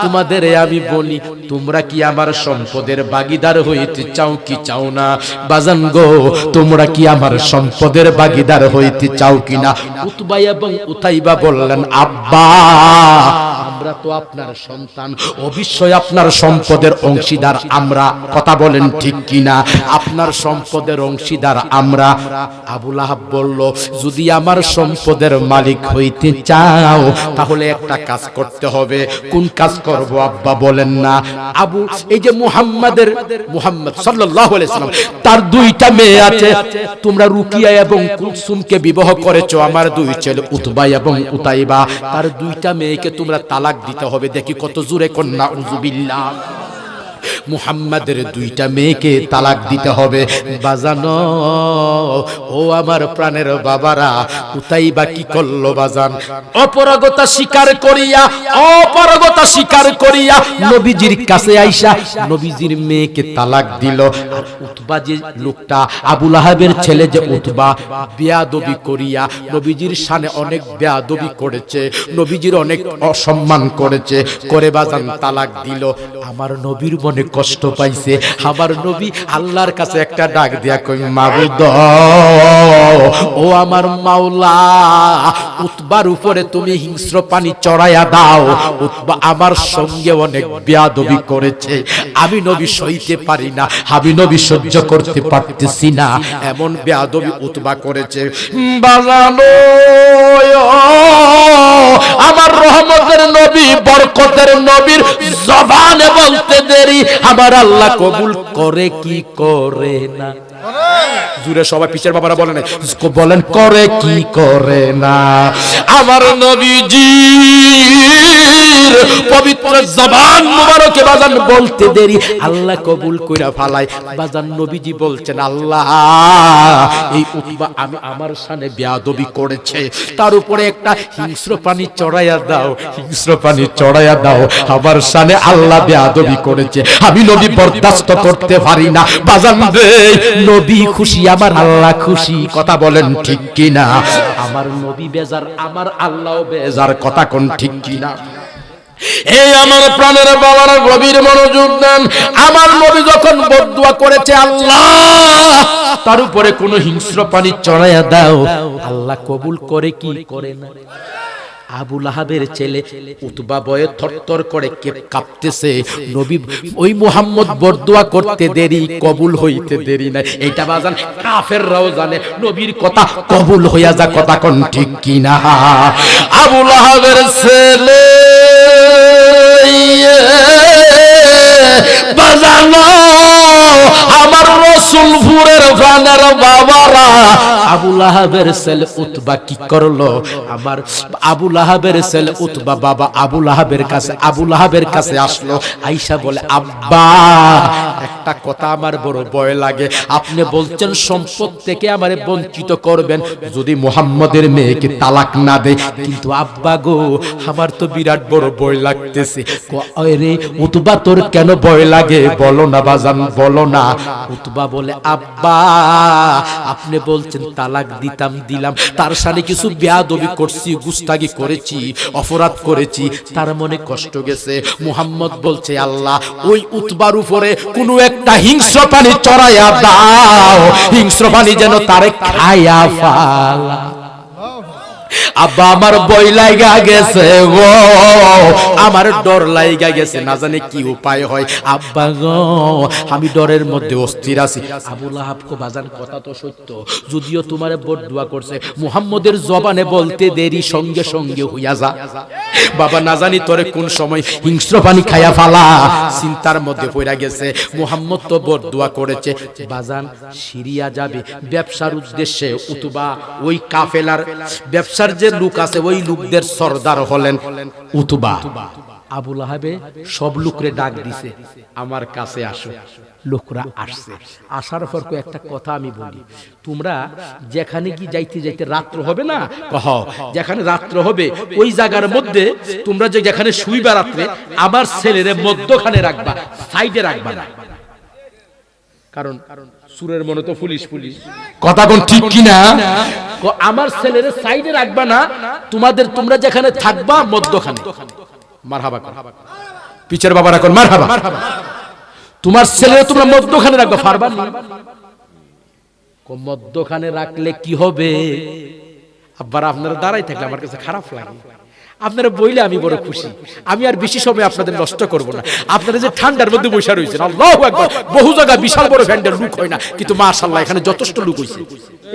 তোমাদের আমি বলি, তোমরা কি আমার সম্পদের ভাগীদার হইতে চাও কি চাও না? বাজান গো, তোমরা কি আমার সম্পদের ভাগীদার হইতে চাও কিনা? উতবা এবং উতাইবা বললেন, আব্বা আমরা তো আপনার সন্তান, অবশ্যই আপনার সম্পদের অংশীদার আমরা। কথা বলেন ঠিক কিনা? আপনার সম্পদের অংশীদার আমরা। আবু লাহাব বলল, যদি আমার সম্পদের মালিক হইতে চাও তাহলে একটা কাজ করতে হবে। কোন কাজ করব আব্বা বলেন না? এই যে মুহাম্মদ সাল্লাল্লাহু আলাইহি সাল্লাম, তার দুইটা মেয়ে আছে। তোমরা রুকিয়া এবং কুলসুমকে বিবাহ করেছো, আমার দুই ছেলে উতবা এবং উতাইবা, তার দুইটা মেয়েকে তোমরা তালাক দিতে হবে। দেখি কত জোরে কন্যা উযুবিল্লাহ। মুহাম্মাদের দুইটা মেয়েকে তালাক দিতে হবে। বাজানো, ও আমার প্রাণের বাবারা, উতাইবা কি করলো বাজান? অপরাগতা স্বীকার করিয়া নবীজির কাছে আইসা নবীজির মেয়েকে তালাক দিল। আর উতবা যে লোকটা, আবু লাহাবের ছেলে যে উতবা, বেয়াদবি করিয়া নবীজির শানে অনেক বেয়াদবি করেছে, নবীজির অনেক অসম্মান করেছে, করে বাজান তালাক দিল। আমার নবীর মনে কষ্ট পাইছে। আমার নবী আল্লাহর কাছে একটা ডাক দিয়া কই, মাবুদ ও আমার মাওলা, উতবার উপরে তুমি হিংস্র পানি চড়াইয়া দাও। উতবা আমার সঙ্গে অনেক বেয়াদবি করেছে, আমি নবী সইতে পারি না, আমি নবী সহ্য করতে পারতেছি না, এমন বেয়াদবি উতবা করেছে। বাজানো, আমার রহমতের নবী, বরকতের নবীর জবানে বলতে দেরি, আমার আল্লাহ কবুল করে কি করে না? জুড়ে সবাই পিছের বাবারা বলেন, বলেন করে কি করে না? আমার নবীজির পবিত্র জবান মুবারকে বাজান বলতে দেরি, আল্লাহ কবুল কইরা ফালায়। বাজান নবীজি বলছেন, আল্লাহ এই উতবা আমার শানে বেয়াদবি করেছে, তার উপরে একটা হিংস্র পানি চড়াইয়া দাও, হিংস্র পানি চড়াইয়া দাও, আমার শানে আল্লাহ বেয়াদবি করেছে, আমি নবী বরদাস্ত করতে পারি না। বাজান রে, নবী খুশি, আমার আল্লাহ খুশি। কথা বলেন ঠিক কিনা? আমার নবী বেজার, আমার আল্লাহও বেজার। কথা কোন ঠিক কিনা? এই আমার প্রাণের বাবার গভীর মনোযোগ দেন। আমার নবী যখন বদদুয়া করেছে, আল্লাহ তার উপরে কোন হিংস্র পানি চড়াইয়া দাও, আল্লাহ কবুল করে কি করে না? আবু লাহাবের ছেলে উতবা বয়ে থরথর করে কাঁপতেছে। নবী ওই মুহাম্মদ বরদুয়া করতে দেরি, কবুল হইতে দেরি নাই। এইটা বাজান কাফেররাও জানে, নবীর কথা কবুল হইয়া যা। কথা কোন ঠিক কিনা? আবু লাহাবের ছেলে বাজানো, আমার রসুলপুরের প্রাণের বাবারা, আবু লাহাবের ছেলে উতবা কি করলো? আমার আবু লাহাবের ছেলে উতবা বাবা আবু লাহাবের কাছে আসলো। আয়েশা বলে, আব্বা একটা কথা আমার বড় ভয় লাগে, আপনি বলছেন সম্পদ থেকে আমারে বঞ্চিত করবেন যদি মুহাম্মদের মেয়েকে তালাক না দেয়, কিন্তু আব্বা গো আমার তো বিরাট বড় ভয় লাগতেছে। রে উতবা, তোর কেন ভয় লাগে? বলো না বাজান, বলো না। উতবা বলে, আব্বা আপনি বলছেন তালাক দিলাম, তার সাথে কিছু বেয়াদবি করছি, গুস্তাগি করেছি, অপরাধ করেছি, তার মনে কষ্ট গেছে। মুহাম্মদ বলছে, আল্লাহ ওই উতবার উপরে কোনো একটা হিংস্র পানি চড়াইয়া দাও, হিংস্র পানি যেন তারে খাইয়া ফালা। আব্বা আমার ভয় লাগা গেছে গো, আমার ডর লাগা গেছে, না জানি কি উপায় হয়। আব্বা গো আমি ডরের মধ্যে অস্থির আছি। আবু লাহাব কো বাজান কথা তো সত্য, যদিও তোমারে বদদুয়া করছে, মুহাম্মদের জবানে বলতে দেরি, সঙ্গে সঙ্গে হইয়া যা। বাবা না জানি তোরে কোন সময় হিংস্র পানি খাইয়া ফালা। চিন্তার মধ্যে পড়া গেছে, মুহাম্মদ তো বদদুয়া করেছে। বাজান সিরিয়া যাবে ব্যবসার উদ্দেশ্যে, উতবা ওই কাফেলার ব্যবসার যে লোক আছে ওই লোকদের সর্দার হলেন উতবা। আবু লাহাবে সব লোকরে ডাক দিছে, আমার কাছে আসো। লোকরা আসছে, আসার পর একটা কথা আমি বলি, তোমরা যেখানে কি যাইতে যাইতে রাত্র হবে না, যেখানে রাত্র হবে ওই জায়গার মধ্যে তোমরা যে যেখানে শুইবা রাত্রে, আমার ছেলেরে মধ্যখানে রাখবা, সাইডে রাখবা না। কারণ সুরের মনে তো পুলিশ কথা কোন ঠিক কিনা? আমার ছেলের সাইডে রাখবা না, তোমরা যেখানে থাকবা মধ্যখানে। মারহাবা, পিছের বাবা রাখুন মারহাবা। তোমার ছেলের তোমরা মধ্যখানে রাখবা, পারবা না? মধ্যখানে রাখলে কি হবে? আব্বার আপনারা দাঁড়াই থাকলে আমার কাছে খারাপ লাগে। আপনারা বইলে আমি বড় খুশি। আমি আর বেশি সময় আপনাদের নষ্ট করব না। আপনারা যে ঠান্ডার মধ্যে বসে রয়েছেন, আল্লাহু আকবার, বহু জায়গায় বিশাল বড় প্যান্ডেল লুক হয় না, কিন্তু মাশাআল্লাহ এখানে যথেষ্ট লুক হইছে।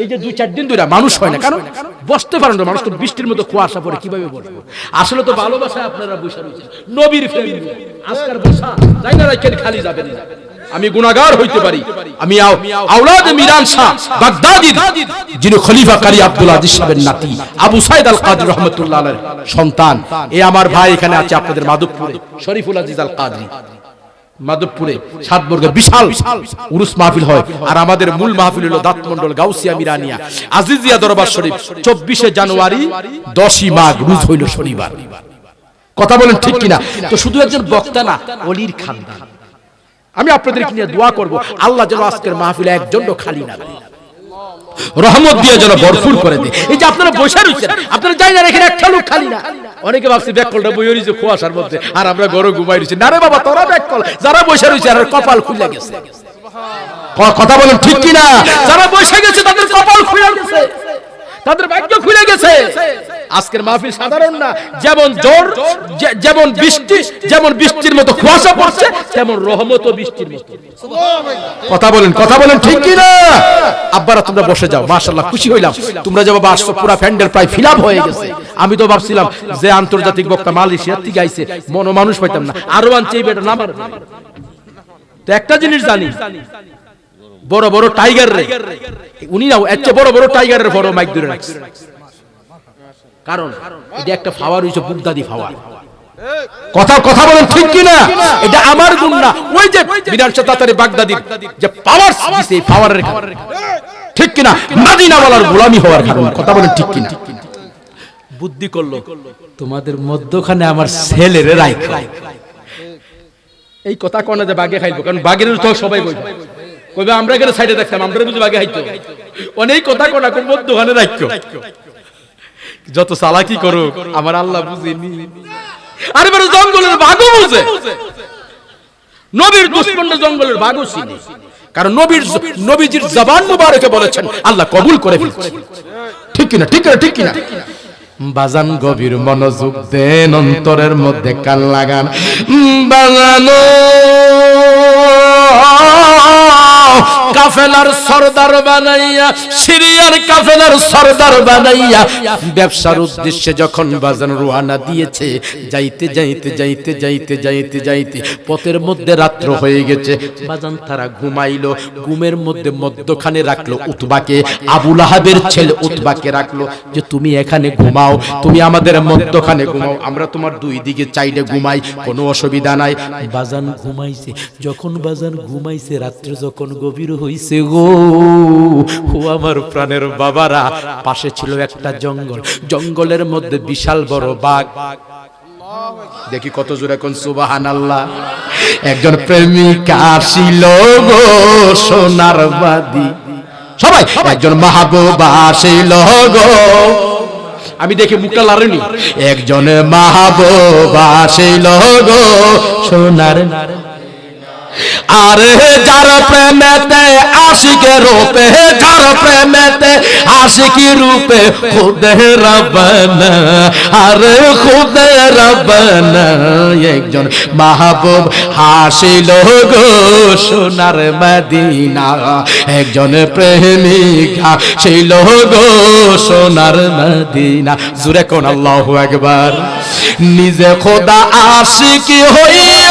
এই যে 2-4 দিন ধরে মানুষ হয় না, কারণ বসতে পারেন না, মানুষ তো বৃষ্টির মতো কুয়াশা পড়ে কিভাবে বসবো। আসলে তো ভালোবাসায় আপনারা বসে রয়েছেন, নবীর ফ্যামিলি। আজকের বসা যাই না, রাখেন খালি যাবেন না। আমি গুনাহগার হইতে পারি, আমি আওলাদ মিরান শাহ বাগদাদি, যিনি খলিফা কারি আব্দুল আজিজ সাহেবের নাতি আবু সাইদ আল কাদরি রাহমাতুল্লাহ আলাইহির সন্তান। এই আমার ভাই এখানে আছে আপনাদের মাধবপুরে, শরীফুল আজিজ আল কাদরি। মাধবপুরে সাতবর্গে বিশাল উরুস মাহফিল হয়, আর আমাদের মূল মাহফিল হলো দাঁতমন্ডল গাউসিয়া মিরানিয়া আজিজিয়া দরবার শরীফ। 24 জানুয়ারি 10 মাঘ রোজ হইল শনিবার। কথা বলেন ঠিক কিনা? তো শুধু একজন বক্তা না, ওলির খানদান। আমি আপনাদেরকে নিয়ে দোয়া করব, আল্লাহ যেন আজকের মাহফিলে একজনও খালি না রাখে, রহমত দিয়ে যেন ভরপুর করে দেয়। এই যে আপনারা বসে রয়েছেন, আপনারা যাই না, এখানে একটা লোক খালি না। অনেকে ভাবছে ব্যাককলটা বই রয়েছে কুয়াশার মধ্যে, আর আমরা গরু ঘুমাই রয়েছি। না রে বাবা, তোরা ব্যাককল, যারা বসে রয়েছে আর কপাল খুলে গেছে। কথা বলেন ঠিক কিনা? যারা বসে গেছে তাদের কপাল খুলে গেছে, তাদের ভাগ্য খুলে গেছে। আজকের মাহফিল সাধারণ না, যেমন জ্বর, যেমন বৃষ্টি, যেমন বৃষ্টির মতো কুয়াশা পড়ছে, তেমন রহমতও বৃষ্টির মতো। কথা বলেন ঠিক কি না? আব্বারা তোমরা বসে যাও, মাশাআল্লাহ খুশি হইলাম। তোমরা যে বাবা আসছো, পুরো প্যান্ডেল প্রায় ফিল আপ হয়ে গেছে। আমি তো ভাবছিলাম যে আন্তর্জাতিক বক্তা মালয়েশিয়া থেকে আইছে, মনো মানুষ পাইতাম না, আরো আনছে এই বেটা নাম্বার। তো একটা জিনিস জানি, বড় বড় টাইগার রে উনি না, এত বড় বড় টাইগারের বড় মাইক ধরে রাখছে, কারণ এটা একটা ফাওয়ার হইছে, বুগদাদি ফাওয়ার। কথা বলেন ঠিক কি না? এটা আমার গুণ না, ওই যে বিধানসভা তাতারি বাগদাদির যে পাওয়ার দিছে, এই পাওয়ারের কারণে, ঠিক কি না? মদিনা ওয়ালার গোলামি হওয়ার কারণে। কথা বলেন ঠিক কি না? বুদ্ধি করলো, তোমাদের মধ্যখানে আমার ছেলেরে রাখো। এই কথা কোন যে বাগে খাইবো, কারণ বাগের তো সবাই কইবে, কইবে আমরা এখানে সাইডে দেখতাম, আমরা বুঝি বাগে খাইতো। অনেক কথা কোনা কোন মধ্যখানে রাখো। যত চালাকি করো আমার আল্লাহ বুঝেনি। আরে বড় জঙ্গলের বাঘও বুঝে, নবীর দুশমনরা জঙ্গলের বাঘও চিনে, কারণ নবীজির জবান মুবারকে বলেছেন আল্লাহ কবুল করে ফেলছে। ঠিক কিনা? ঠিক কিনা? বাজান গভীর মনোযোগ দেন, অন্তরের মধ্যে কান লাগান। বাজানো কাফেলার সরদার বানাইয়া, সিরিয়ার কাফেলার সরদার বানাইয়া ব্যবসার উদ্দেশ্যে যখন বাজান রওনা দিয়েছে, যাইতে যাইতে যাইতে যাইতে যাইতে যাইতে পথের মধ্যে রাত্র হয়ে গেছে। বাজান তারা ঘুমাইলো, ঘুমের মধ্যে মধ্যখানে রাখলো উতবাকে, আবু লাহাবের ছেলে উতবাকে রাখলো যে তুমি এখানে ঘুমাও, তুমি আমাদের মধ্যখানে ঘুমাও, আমরা তোমার দুই দিকে চাইডে ঘুমাই, কোনো অসুবিধা নাই। বাজান ঘুমাইছে। যখন বাজান ঘুমাইছে, রাত্র যখন গভীর হইছে গো, ও আমার প্রাণের বাবারা, পাশে ছিল একটা জঙ্গল, জঙ্গলের মধ্যে বিশাল বড় বাঘ। দেখি কত জোরে কোন সুবহানাল্লাহ। একজন প্রেমিকা ছিল গো সোনার বাদী, সবাই একজন মাহবুবা ছিল গো, আমি দেখি মুখটা লারেনি, একজন মাহবুবা ছিল গো সোনার। আরে যার প্রেমেতে আশিকের রূপে, যার প্রেমেতে আশিকি রূপে খুদে রব্বানা, আরে খুদে রব্বানা একজন মাহবুব হাসিল গো সোনার মদিনা, একজন প্রেমিকা ছিল গো সোনার মদিনা। জোরে কোন আল্লাহু আকবার। নিজে খোদা আশিকি হইয়া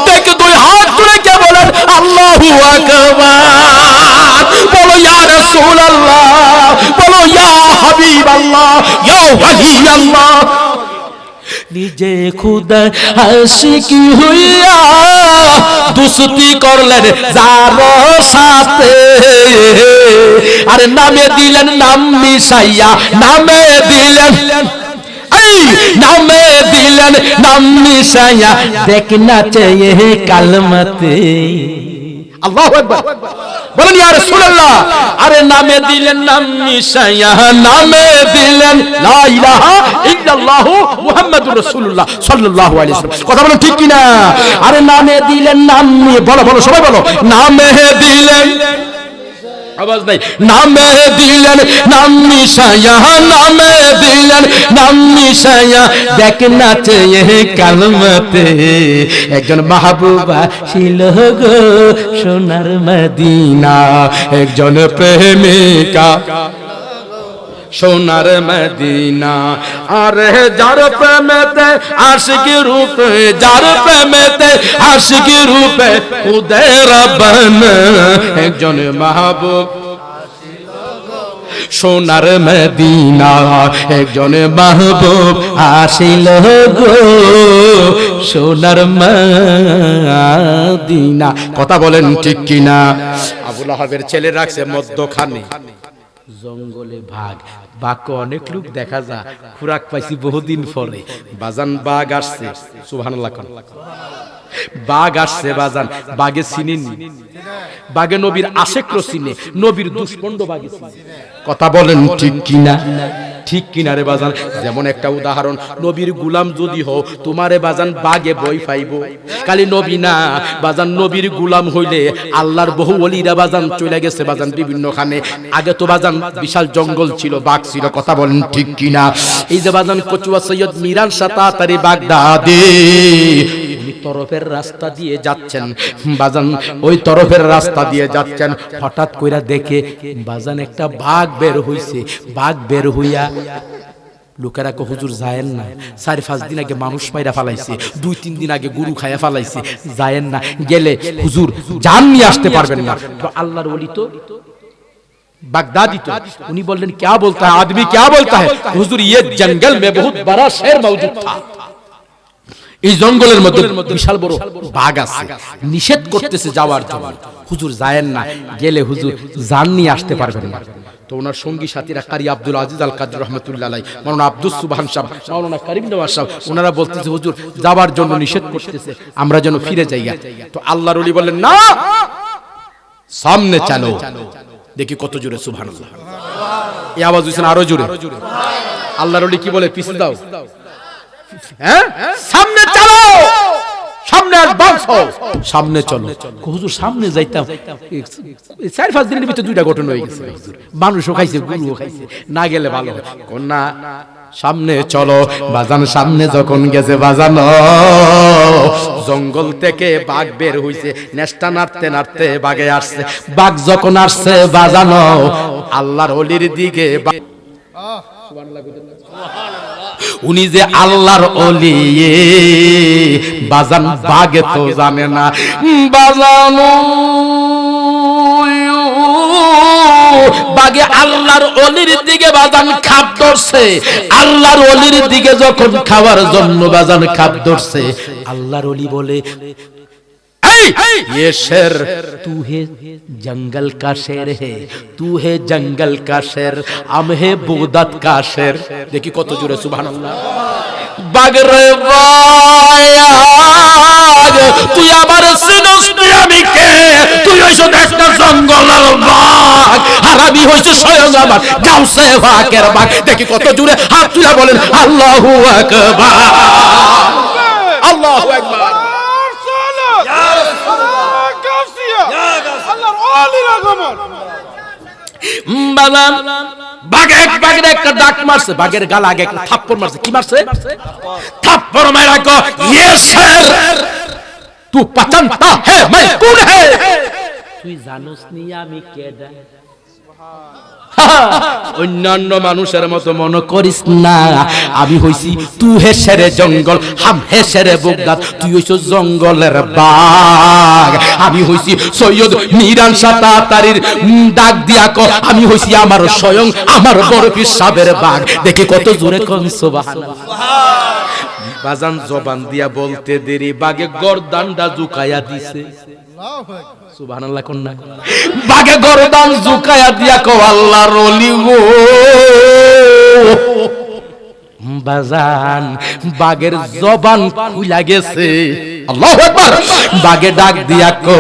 দেখে দুই হাত তুলে কে বলেন আল্লাহু আকবার, বলো ইয়া রাসূলুল্লাহ, বলো ইয়া হাবিবাল্লাহ, ইয়া ওয়ালিয়াল্লাহ। নিজে খুদা আশিকি হইয়া দুস্তি করলেন যার সাথে, আরে নামে দিলেন নাম মিশাইয়া, নামে দিলেন নামে দিলেন নাম মিশাইয়া, দেখনা চাইয়ে কালমাতে। আল্লাহু আকবার, বলেন ইয়া রাসূলুল্লাহ। আরে নামে দিলেন নাম মিশাইয়া, নামে দিলেন লা ইলাহা ইল্লাল্লাহু মুহাম্মাদুর রাসূলুল্লাহ সাল্লাল্লাহু আলাইহি ওয়াসাল্লাম। কথা বলেন ঠিক কি না? আরে নামে দিলেন নাম, বলো বলো সবাই বলো, নামে দিলেন আওয়াজ নাই। নামে দিলেন নাম মিশায়া, নামে দিলেন নাম মিশায়া, দেখ নাচে কালমাতে একজন মাহবুবা ছিল গো সোনার মদিনা, একজন প্রেমিকা সোনার মদিনা। আরে যার প্রেমেতে আশিক রূপে, যার প্রেমেতে আশিক রূপে খুদে রব্বানা, একজন মাহবুব সোনার মদিনা, একজন মাহবুব আসিল গো সোনার মদিনা। কথা বলেন ঠিক কিনা? আবু লাহাবের ছেলে রাখছে মধ্যখানে জঙ্গলে বাঘ, বাঘকে অনেক লোক দেখা যায়, খুরাক পাইছি বহুদিন পরে। বাজান বাঘ আসছে, সুবহানাল্লাহ। বাঘ আসছে বাজান, বাঘে চিনেনি, বাঘে নবীর আশেকর চিনে, নবীর দুষ্পন্ড বাঘে চিনে। কথা বলেন ঠিক কিনা? ঠিক কিনা রে বাজান? যেমন একটা উদাহরণ, নবীর গুলাম যদি হও তোমারে বাজান বাঘে বই পাইব, খালি নবী না বাজান, নবীর গুলাম হইলে আল্লাহর বহু ওলিরা বাজান চলে গেছে বাজান বিভিন্ন খানে। আগে তো বাজান বিশাল জঙ্গল ছিল, বাঘ ছিল। কথা বলেন ঠিক কিনা? এই যে বাজান কচুয়া সৈয়দ মিরান শাহ তাড়াতাড়ি বাগদাদে তরফের রাস্তা দিয়ে যাচ্ছেন বাজান, ওই তরফের রাস্তা দিয়ে যাচ্ছেন, হঠাৎ কইরা দেখে বাজান একটা বাঘ বের হইছে। বাঘ বের হইয়া লোকেরা কো হুজুর যায়েন না, 4-5 দিন আগে মানুষ মাইরা ফালাইছে, 2-3 দিন আগে গরু খাইয়া ফালাইছে, যায়েন না, গেলে হুজুর জান নিয়ে আসতে পারবেন না। তো আল্লাহর ওলি তো বাগদাদি তো, উনি বললেন क्या बोलता है आदमी, क्या बोलता है हुजूर, ये जंगल में बहुत बड़ा शेर मौजूद था। এই জঙ্গলের মধ্যে বিশাল বড় বাঘ আছে, নিষেধ করতেছে যাওয়ার জন্য, হুজুর যায়েন না, গেলে হুজুর জান নিয়ে আসতে পারবেন না। তো ওনার সঙ্গী সাথীরা কারি আব্দুল আজিজ আল কাদর রহমতুল্লাহ আলাইহি, মাওলানা আব্দুস সুবহান সাহেব, মাওলানা করিম নওয়াজ সাহেব, ওনারা বলতেছে হুজুর যাওয়ার জন্য নিষেধ করতেছে, আমরা যেন ফিরে যাই। তো আল্লাহর ওলি বললেন না, সামনে চলো। দেখি কত জোরে সুবহানাল্লাহ, এই আওয়াজ হইছে আরো জোরে। আল্লাহর ওলি কি বলে? পিছে দাও, হ্যাঁ সামনে চলো, সামনে আর বাঁচো, সামনে চলো। হুজুর সামনে যাইতাম, 4-5 দিনের ভিতরে 2টা ঘটনা হয়ে গেছে হুজুর, মানুষও খাইছে গরুও খাইছে, না গেলে ভালো হয়। না সামনে চলো বাজান। সামনে যখন গেছে বাজান, জঙ্গল থেকে বাঘ বের হইছে, নেশটা নাড়তে নাড়তে বাঘে আসছে। বাঘ যখন আসছে বাজান, আল্লাহর ওলির দিকে, উনি যে আল্লাহর ওলি বাজান, বাঘে তো জানে না বাজান, বাঘে আল্লাহর ওলির দিকে বাজান খাপ ধরছে। আল্লাহর ওলির দিকে যখন খাওয়ার জন্য বাজান খাপ ধরছে, আল্লাহর ওলি বলে ये शेर तू है जंगल का शेर है, तू है जंगल का शेर, हम है बगदाद का शेर। देखी कत जोरे सुबहानाल्लाह। बागरे बाग তুই আমার সিনস, তুই আমি কে? তুই হইছ একটা জঙ্গলের বাঘ, আর আমি হইছ স্বয়ং আমার গাউসে পাকের বাঘ। দেখি কত জোরে হাত তুলে বলেন আল্লাহু আকবার, আল্লাহু আকবার। বাঘের একটা ডাক মারছে, বাঘের গালে আগে একটা থাপ্পড় মারছে। কি মারছে? থাপ্পড় মারা কো ये शेर तू पहचानता है मैं कौन है? তুই জানোস নি আমি কেডা? অন্যান্য মানুষের মতো মনে করিস না, আমি হইছি তু হে শেরে জঙ্গল, হাম হে শেরে বগদাদ, তুই হইছ জঙ্গলের বাঘ। আমি হইছি সৈয়দ মিরান শাহ তাতারির ডাক দিয়া কো আমি হইছি আমার স্বয়ং আমার বড় পীর সাহেবের বাঘ। দেখি কত জোরে কোন সুবহানাল্লাহ। বাজান জবান দিয়া বলতে দেরি, বাঘে গর্দানটা ঝুকায়া দিছে। সুবহানাল্লাহ কোন না? বাঘে গর্দান ঝুকায়া দিয়া কো আল্লাহর ওলি গো। বাজান বাঘের জবান খুলা গেছে। আল্লাহু আকবার। বাঘে ডাক দিয়া কো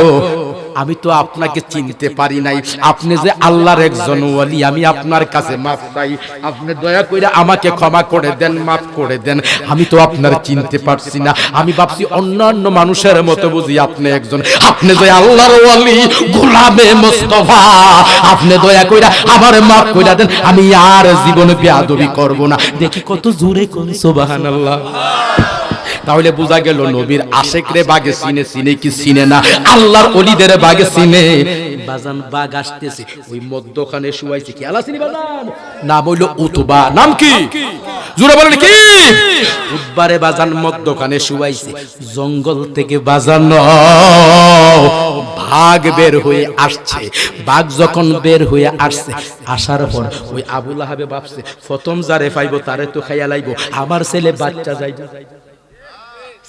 আমি তো আপনাকে চিনতে পারি নাই, আপনি যে আল্লাহর একজন ওয়ালি, আমি আপনার কাছে মাফ চাই, আপনি দয়া করে আমাকে ক্ষমা করে দেন, মাফ করে দেন। আমি তো আপনার চিনতে পারছি না, আমি ভাবছি অন্যান্য মানুষের মতো বুঝি আপনি একজন, আপনি যে আল্লাহর ওয়ালি গোলামে মুস্তাফা, আপনি দয়া করে আমার মাফ করে দেন, আমি আর জীবনে বেয়াদবি করব না। দেখি কত জোরে কোন সুবহানাল্লাহ। তাহলে বোঝা গেল নবীর আশেকরে বাগে চিনে, চিনে কি চিনে না, আল্লাহর ওলিদের বাগে চিনে। বাজান বাগ আসতেছে, ওই মধ্যখানে শুয়াইছে, কি আলা চিনি বাজান, নাম হইল উতবা। নাম কি? জোরে বলেন কি? উতবারে বাজান মধ্যখানে শুয়াইছে। জঙ্গল থেকে বাজান বাঘ বের হয়ে আসছে। বাঘ যখন বের হয়ে আসছে, আসার পর ওই আবু লাহাবে ভাবছে প্রথম যারে পাইবো তারে তো খাইয়া লাইবো, আমার ছেলে বাচ্চা যাইবে।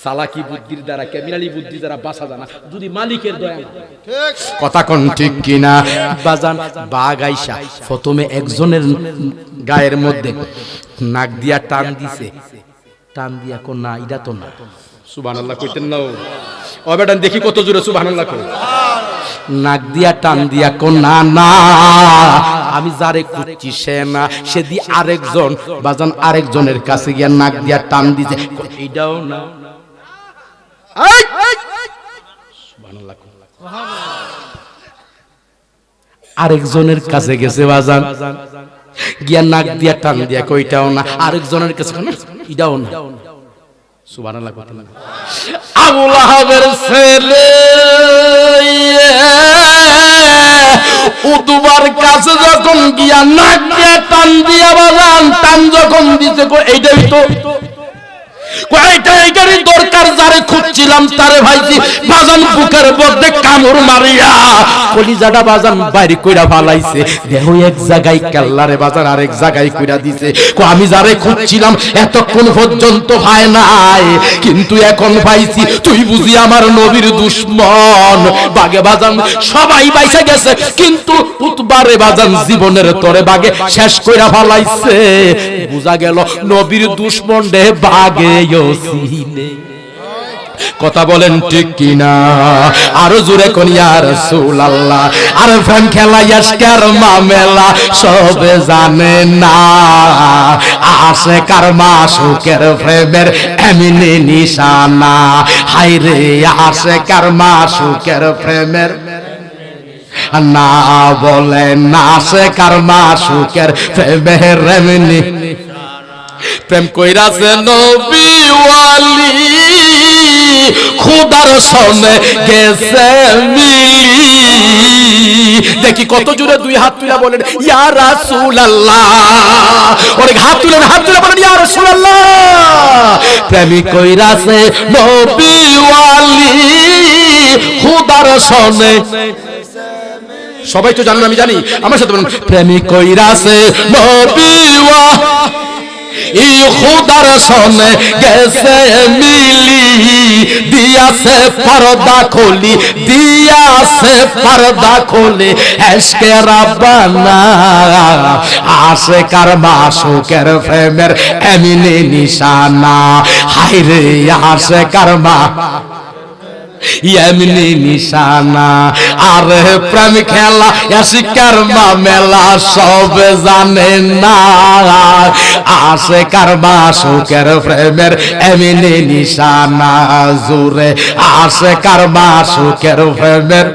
সালাকি বুদ্ধির দ্বারা, ক্যামিনালি বুদ্ধি দ্বারা বাঁচা জানা, যদি মালিকের দয়া। কথা কোন ঠিক কিনা বাজান? বাঘ আইসা প্রথমে একজনের গায়ের মধ্যে নাক দিয়া টান দিছে, টান দিয়া কোন না, এটা তো না। সুবহানাল্লাহ কইতেন না ও বেটান, দেখি কত জোরে সুবহানাল্লাহ কই। নাক দিয়া টান দিয়া কোন না, না আমি যারে খুঁজছি সে না, সে দি আরেকজন। বাজান আরেকজনের কাছে গিয়া নাক দিয়া টান দিছে, এইটাও না। আরেকজনের কাছে গেছে বাজান, গিয়া নাক দিয়া টান দিয়া কইটাও না। আরেকজনের কাছে এটাও না। সুবহানাল্লাহ। আবু লাহাবের ছেলে উতবার কাছে যখন গিয়া নাক দিয়া টান দিয়া বাজান, টান যখন দিতে এইটাই তো দরকার, যারে খুঁজছিলাম তারে ভাইজি বাজান বুকের মধ্যে কামড় মারিয়া কলিজাটা বাজান বাইরে কইরা ফালাইছে। দেহ এক জায়গায় কেল্লারে বাজান আরেক জায়গায় কইরা দিছে। আমি যারে খুঁজছিলাম এতক্ষণ পর্যন্ত হয় নাই, কিন্তু এখন পাইছি। তুই বুঝি আমার নবীর দুশমন। বাগে বাজান সবাই বাইসা গেছে, কিন্তু উতবারে বাজান জীবনের তরে বাগে শেষ কইরা ফালাইছে। বুঝা গেল নবীর দুশমন রে বাগে। কথা বলেন ঠিক কিনা? আরো জোরে কোন ইয়া রাসূলুল্লাহ। আর ফ্যান খেলা আজকের মামেলা সবে জানে না, আশিকার মাশুকের প্রেমের এমনি নিশানা। হায় রে আশিকার মাশুকের প্রেমের না বলেন, আশিকার মাশুকের প্রেমের এমনি। প্রেম কইরাছে নবী ওয়ালি খুদার সনে গেছে মিলি। দেখি কত জোরে দুই হাত তুলে বলেন ইয়া রাসূলুল্লাহ। ওরে হাত তুলে বলেন ইয়া রাসূলুল্লাহ। প্রেমিক কইরাছে নবী ওয়ালি খুদার সনে। সবাই তো জানেন, আমি জানি, আমার সাথে বলুন প্রেমিক কইরাছে নবী ওয়ালি খুদার সনে গেছে মিলি। দিয়াছে পর্দা খুলি, দিয়াছে পর্দা খুলি এশকে রাব্বানা। আশিকার মাশুকের প্রেমের এমনি নিশানা। হায় রে আশিকার মা এমনি নিশানা। আর প্রেম খেলা আশিকার মামেলা সব জানে না, আশিকার মাশুকের প্রেমের এমনি নিশানা। জোরে আশিকার মাশুকের প্রেমের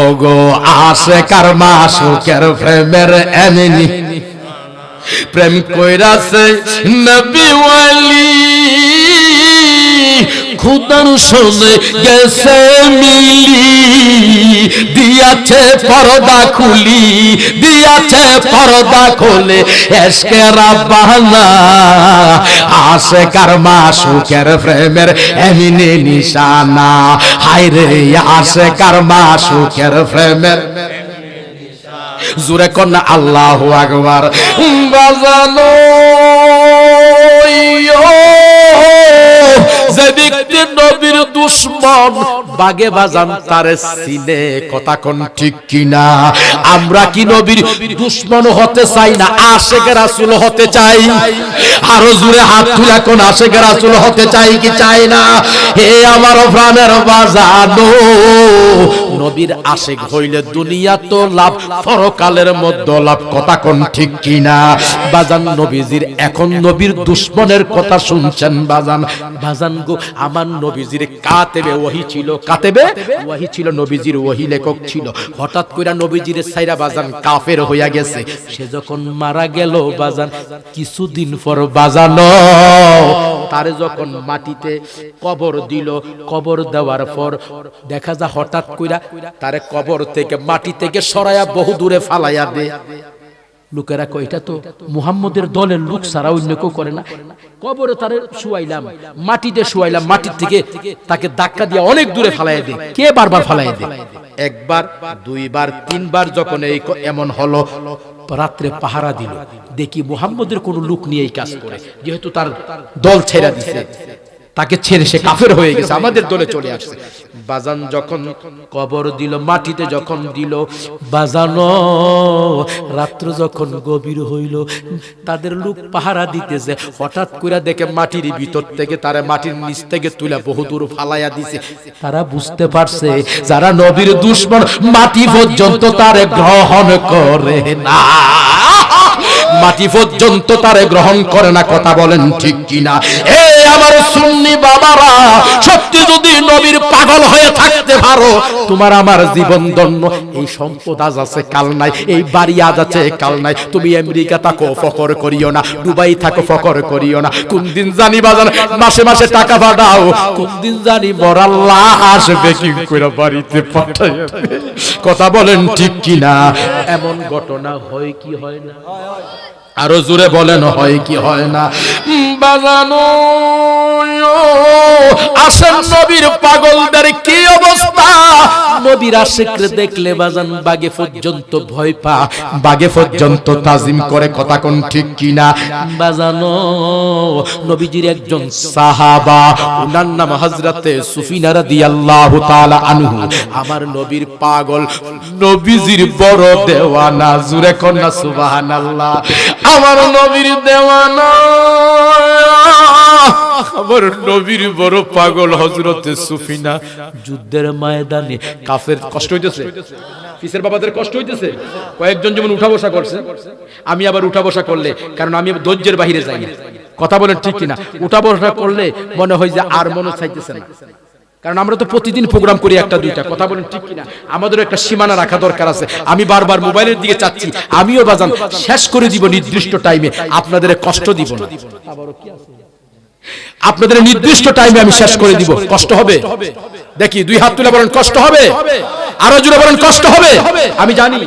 ওগো আশিকার মাশুকের প্রেমের এমনি। প্রেম কইরাছে নবী ওয়ালি খুদার সনে গেছে মিলি। দিয়াছে পর্দা খুলি, দিয়াছে পর্দা খুলে এশকে রাব্বানা। আশিকার মাশুকের প্রেমের এমনি নিশানা। হায় রে আশিকার মাশুকের প্রেমের। জোরে কন্যা আল্লাহু আকবার। বাজানো যে ব্যক্তি নবীর দুশমন বাগে বাজান তারে চিনে। কথা কোন ঠিক কিনা? আমরা কি নবীর দুশমন হতে চাই না, আশিক রাসূল হতে চাই? আরো জোরে হাত তুলে কোন আশিক রাসূল হতে চাই কি চাই না? হে আমার প্রাণের বাজানো, নবীর আশিক হইলে দুনিয়া তো লাভ, পরকালের মধ্যে লাভ। কথা কোন ঠিক কিনা বাজান? নবীজির এখন নবীর দুশমনের কথা শুনছেন বাজান। বাজান গো, আমার নবীজির কাতেবে ওহী ছিল, কাতেবে ওহী ছিল, নবীজির ওহী লেখক ছিল। হঠাৎ কইরা নবীজির সাইরা বাজান কাফের হইয়া গেছে। সে যখন মারা গেল বাজান, কিছুদিন পর বাজানো তারে যখন মাটিতে কবর দিল, কবর দেওয়ার পর দেখা যায় হঠাৎ কইরা তারে কবর থেকে মাটি থেকে সরাইয়া বহু দূরে ফালাইয়া দে। লোকেরা কয় এটা তো মুহাম্মদের দলের লোক ছাড়া অন্য কেউ করে না। কবরে তারে শুয়াইলাম, মাটিতে শুয়াইলাম, মাটির থেকে তাকে ধাক্কা দিয়ে অনেক দূরে ফালাইয়া দে। কে বারবার ফালাইয়া দে? একবার, দুইবার, তিনবার যখন এই এমন হলো, রাত্রে পাহারা দিল, দেখি মুহাম্মদের কোন লোক নিয়ে এই কাজ করে। যেহেতু তার দল ছেড়ে দিছে, তাকে ছেড়ে সে কাফের হয়ে গেছে, আমাদের দলে চলে আসছে। বাজান যখন কবর দিল, মাটিতে যখন দিল বাজানো, রাত্র যখন গভীর হইল, তাদের লোক পাহারা দিতেছে। হঠাৎ করে দেখে মাটির ভিতর থেকে তারা মাটির নিচ থেকে তুলে বহুদূর ফালাইয়া দিছে। তারা বুঝতে পারছে যারা নবীর দুশমন মাটি পর্যন্ত তারে গ্রহণ করে না, মাটি পর্যন্ত তারে গ্রহণ করে না। কথা বলেন ঠিক কিনা? এ আমার সুন্নি বাবারা, সত্যি যদি নবীর পাগল হয়ে থাকতে পারো, তোমার আমার জীবন ধন্য। এই সম্পদ আজ আছে কাল নাই, এই বাড়ি আজ আছে কাল নাই। তুমি আমেরিকা থাকো ফকর করিও না, দুবাই থাকো ফকর করিও না। কোন দিন জানি বাজান মাসে মাসে টাকা পাঠাও, কোন দিন জানি বড় আল্লাহ আসবে কি করে বাড়িতে পাঠাইবে। কথা বলেন ঠিক কিনা? এমন ঘটনা হয় কি হয় না? আরো জোরে বলেন হয় কি হয় না? বাজানো আসেন নবীর পাগলদের কি অবস্থা। নবীর আশিকরে দেখলে বাজান বাগে পর্যন্ত ভয় পা, বাগে পর্যন্ত তাজিম করে। কথা কোন ঠিক কিনা? বাজানো নবীজির একজন সাহাবা, ওনার নাম হযরতে সুফিনা রাদিয়াল্লাহু তাআলা আনহু। আমার নবীর পাগল, নবীজির বড় দেওয়ানা। জোরে কন্যা সুবহানাল্লাহ। আমার নবীর দেওয়ানা, আমার নবীর বড় পাগল হযরতে সুফিনা। যুদ্ধের ময়দানে কাফের কষ্ট হইতেছে, পিসের বাবাদের কষ্ট হইতেছে। কয়েকজন যেমন উঠা বসা করছে, আমি আবার উঠা বসা করলে, কারণ আমি ধৈর্যের বাহিরে যাই না। কথা বলেন ঠিক কিনা? উঠা বসা করলে মনে হয় যে আর মনে চাইতেছে না, কারণ আমরা তো প্রতিদিন প্রোগ্রাম করি একটা দুইটা। কথা বলেন ঠিক কিনা? আমাদের একটা সীমানা রাখা দরকার আছে। আমি বারবার মোবাইলের দিকে চাচ্ছি, আমিও বাজান শেষ করে দিব নির্দিষ্ট টাইমে, আপনাদের কষ্ট দিব না। আপনাদের নির্দিষ্ট টাইমে আমি শেষ করে দিব। কষ্ট হবে? দেখি দুই হাত তুলে বলেন কষ্ট হবে। আরো জোরে বলেন কষ্ট হবে। আমি জানি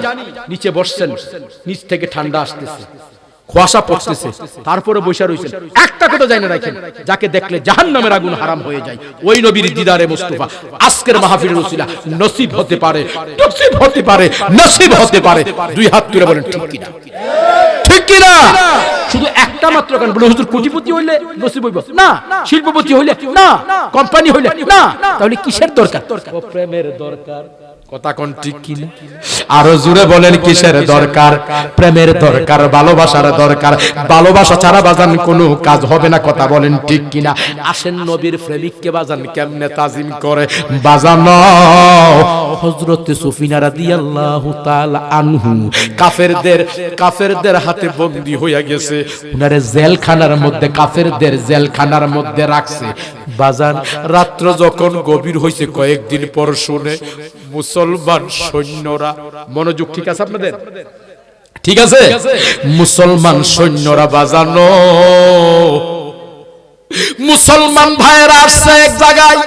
নিচে বসছেন, নিচ থেকে ঠান্ডা আসতেছে, কুয়াশা পড়তেছে, তারপরে বসে রয়েছেন। একটা কথা জানেন রাখেন, যাকে দেখলে জাহান্নামের আগুন হারাম হয়ে যায়, ওই নবীর দিদারে মুস্তাফা আজকের মাহফিলের উসিলা নসিব হতে পারে, নসিব হতে পারে, নসিব হতে পারে। দুই হাত তুলে বলেন ঠিক কিনা? ঠিক কিনা? শুধু একটা মাত্র কারণ বলে হুজুর কোটিপতি হইলে নসিব হইব না, শিল্পপতি হইলে না, কোম্পানি হইলে না, তাহলে কিসের দরকার? ও প্রেমের দরকার। কথা কোন ঠিক কিনা? আরো জোরে বলেন কিসের দরকার? প্রেমের দরকার, ভালোবাসার দরকার। ভালোবাসা ছাড়া বাজান কোনো কাজ হবে না। কথা বলেন ঠিক কিনা? আসেন নবীর প্রেমিককে বাজান কেমনে তাজিম করে। বাজানো হযরতে সুফিনা রাদিয়াল্লাহু তাআলা আনহু কাফেরদের হাতে বন্দী হইয়া গেছে। উনারে জেলখানার মধ্যে, কাফেরদের জেলখানার মধ্যে রাখছে। বাজান রাত্র যখন গভীর হইছে, কয়েকদিন পর শুনে মুসলমান সৈন্যরা, মনোযোগ ঠিক আছে আপনাদের? ঠিক আছে? মুসলমান সৈন্যরা বাজানো, মুসলমান ভাইয়েরা আসছে এক জায়গায়।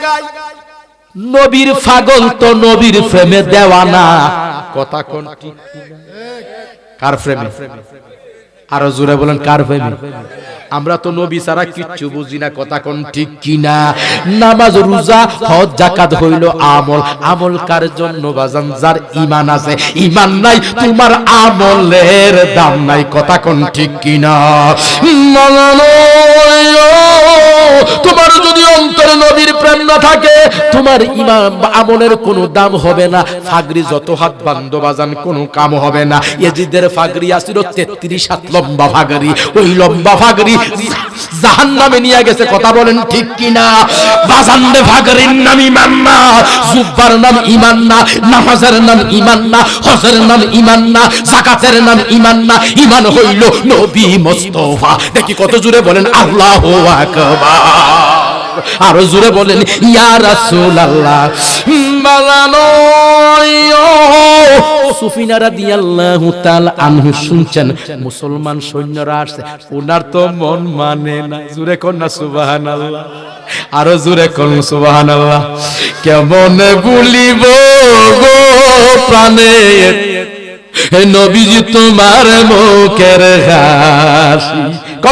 নবীর পাগল তো নবীর প্রেমে দেওয়ানা। কথা কোন ঠিক? কার প্রেমে? আরো জোরে বলেন কার প্রেমে? আমরা তো নবী ছাড়া কিচ্ছু বুঝি না। কথা কোন ঠিক কিনা? নামাজ, রোজা, হজ, যাকাত হইল আমল। আমল কার জন্য বাজান? যার ঈমান আছে। ঈমান নাই, তোমার আমলের দাম নাই। কথা কোন ঠিক কিনা? তোমার যদি অন্তরে নবীর প্রেম না থাকে তোমার ঈমান আমলের কোনো দাম হবে না। ফাগরি যত হাত বান্ধব বাজান কোনো কাম হবে না। ইয়াজিদের ফাগরি আসিল 33 হাত লম্বা ফাগরি, ওই লম্বা ফাগরি জাহান্নামে নিয়ে গেছে। কথা বলেন ঠিক কিনা বাজান? রে ফাগরির নাম ঈমান না, জুব্বার নাম ঈমান না, নামাজের নাম ঈমান না, হজের নাম ঈমান না, যাকাতের নাম ঈমান না। ঈমান হইল নবী মুস্তাফা। দেখি কত জোরে বলেন আল্লাহু আকবার, আরো জোরে বলেন ইয়া রাসূলুল্লাহ। বাজানো সুফিনা রাদিয়াল্লাহু তাআলা আনহু শুনছেন মুসলমান সৈন্যরা আসছে, ওনার তো মন মানে না। জোরে কোন না সুবহানাল্লাহ, আরো জোরে কোন সুবহানাল্লাহ। কেমন ভুলিব গো প্রাণে নবীজি তোমার মুখের হাসি,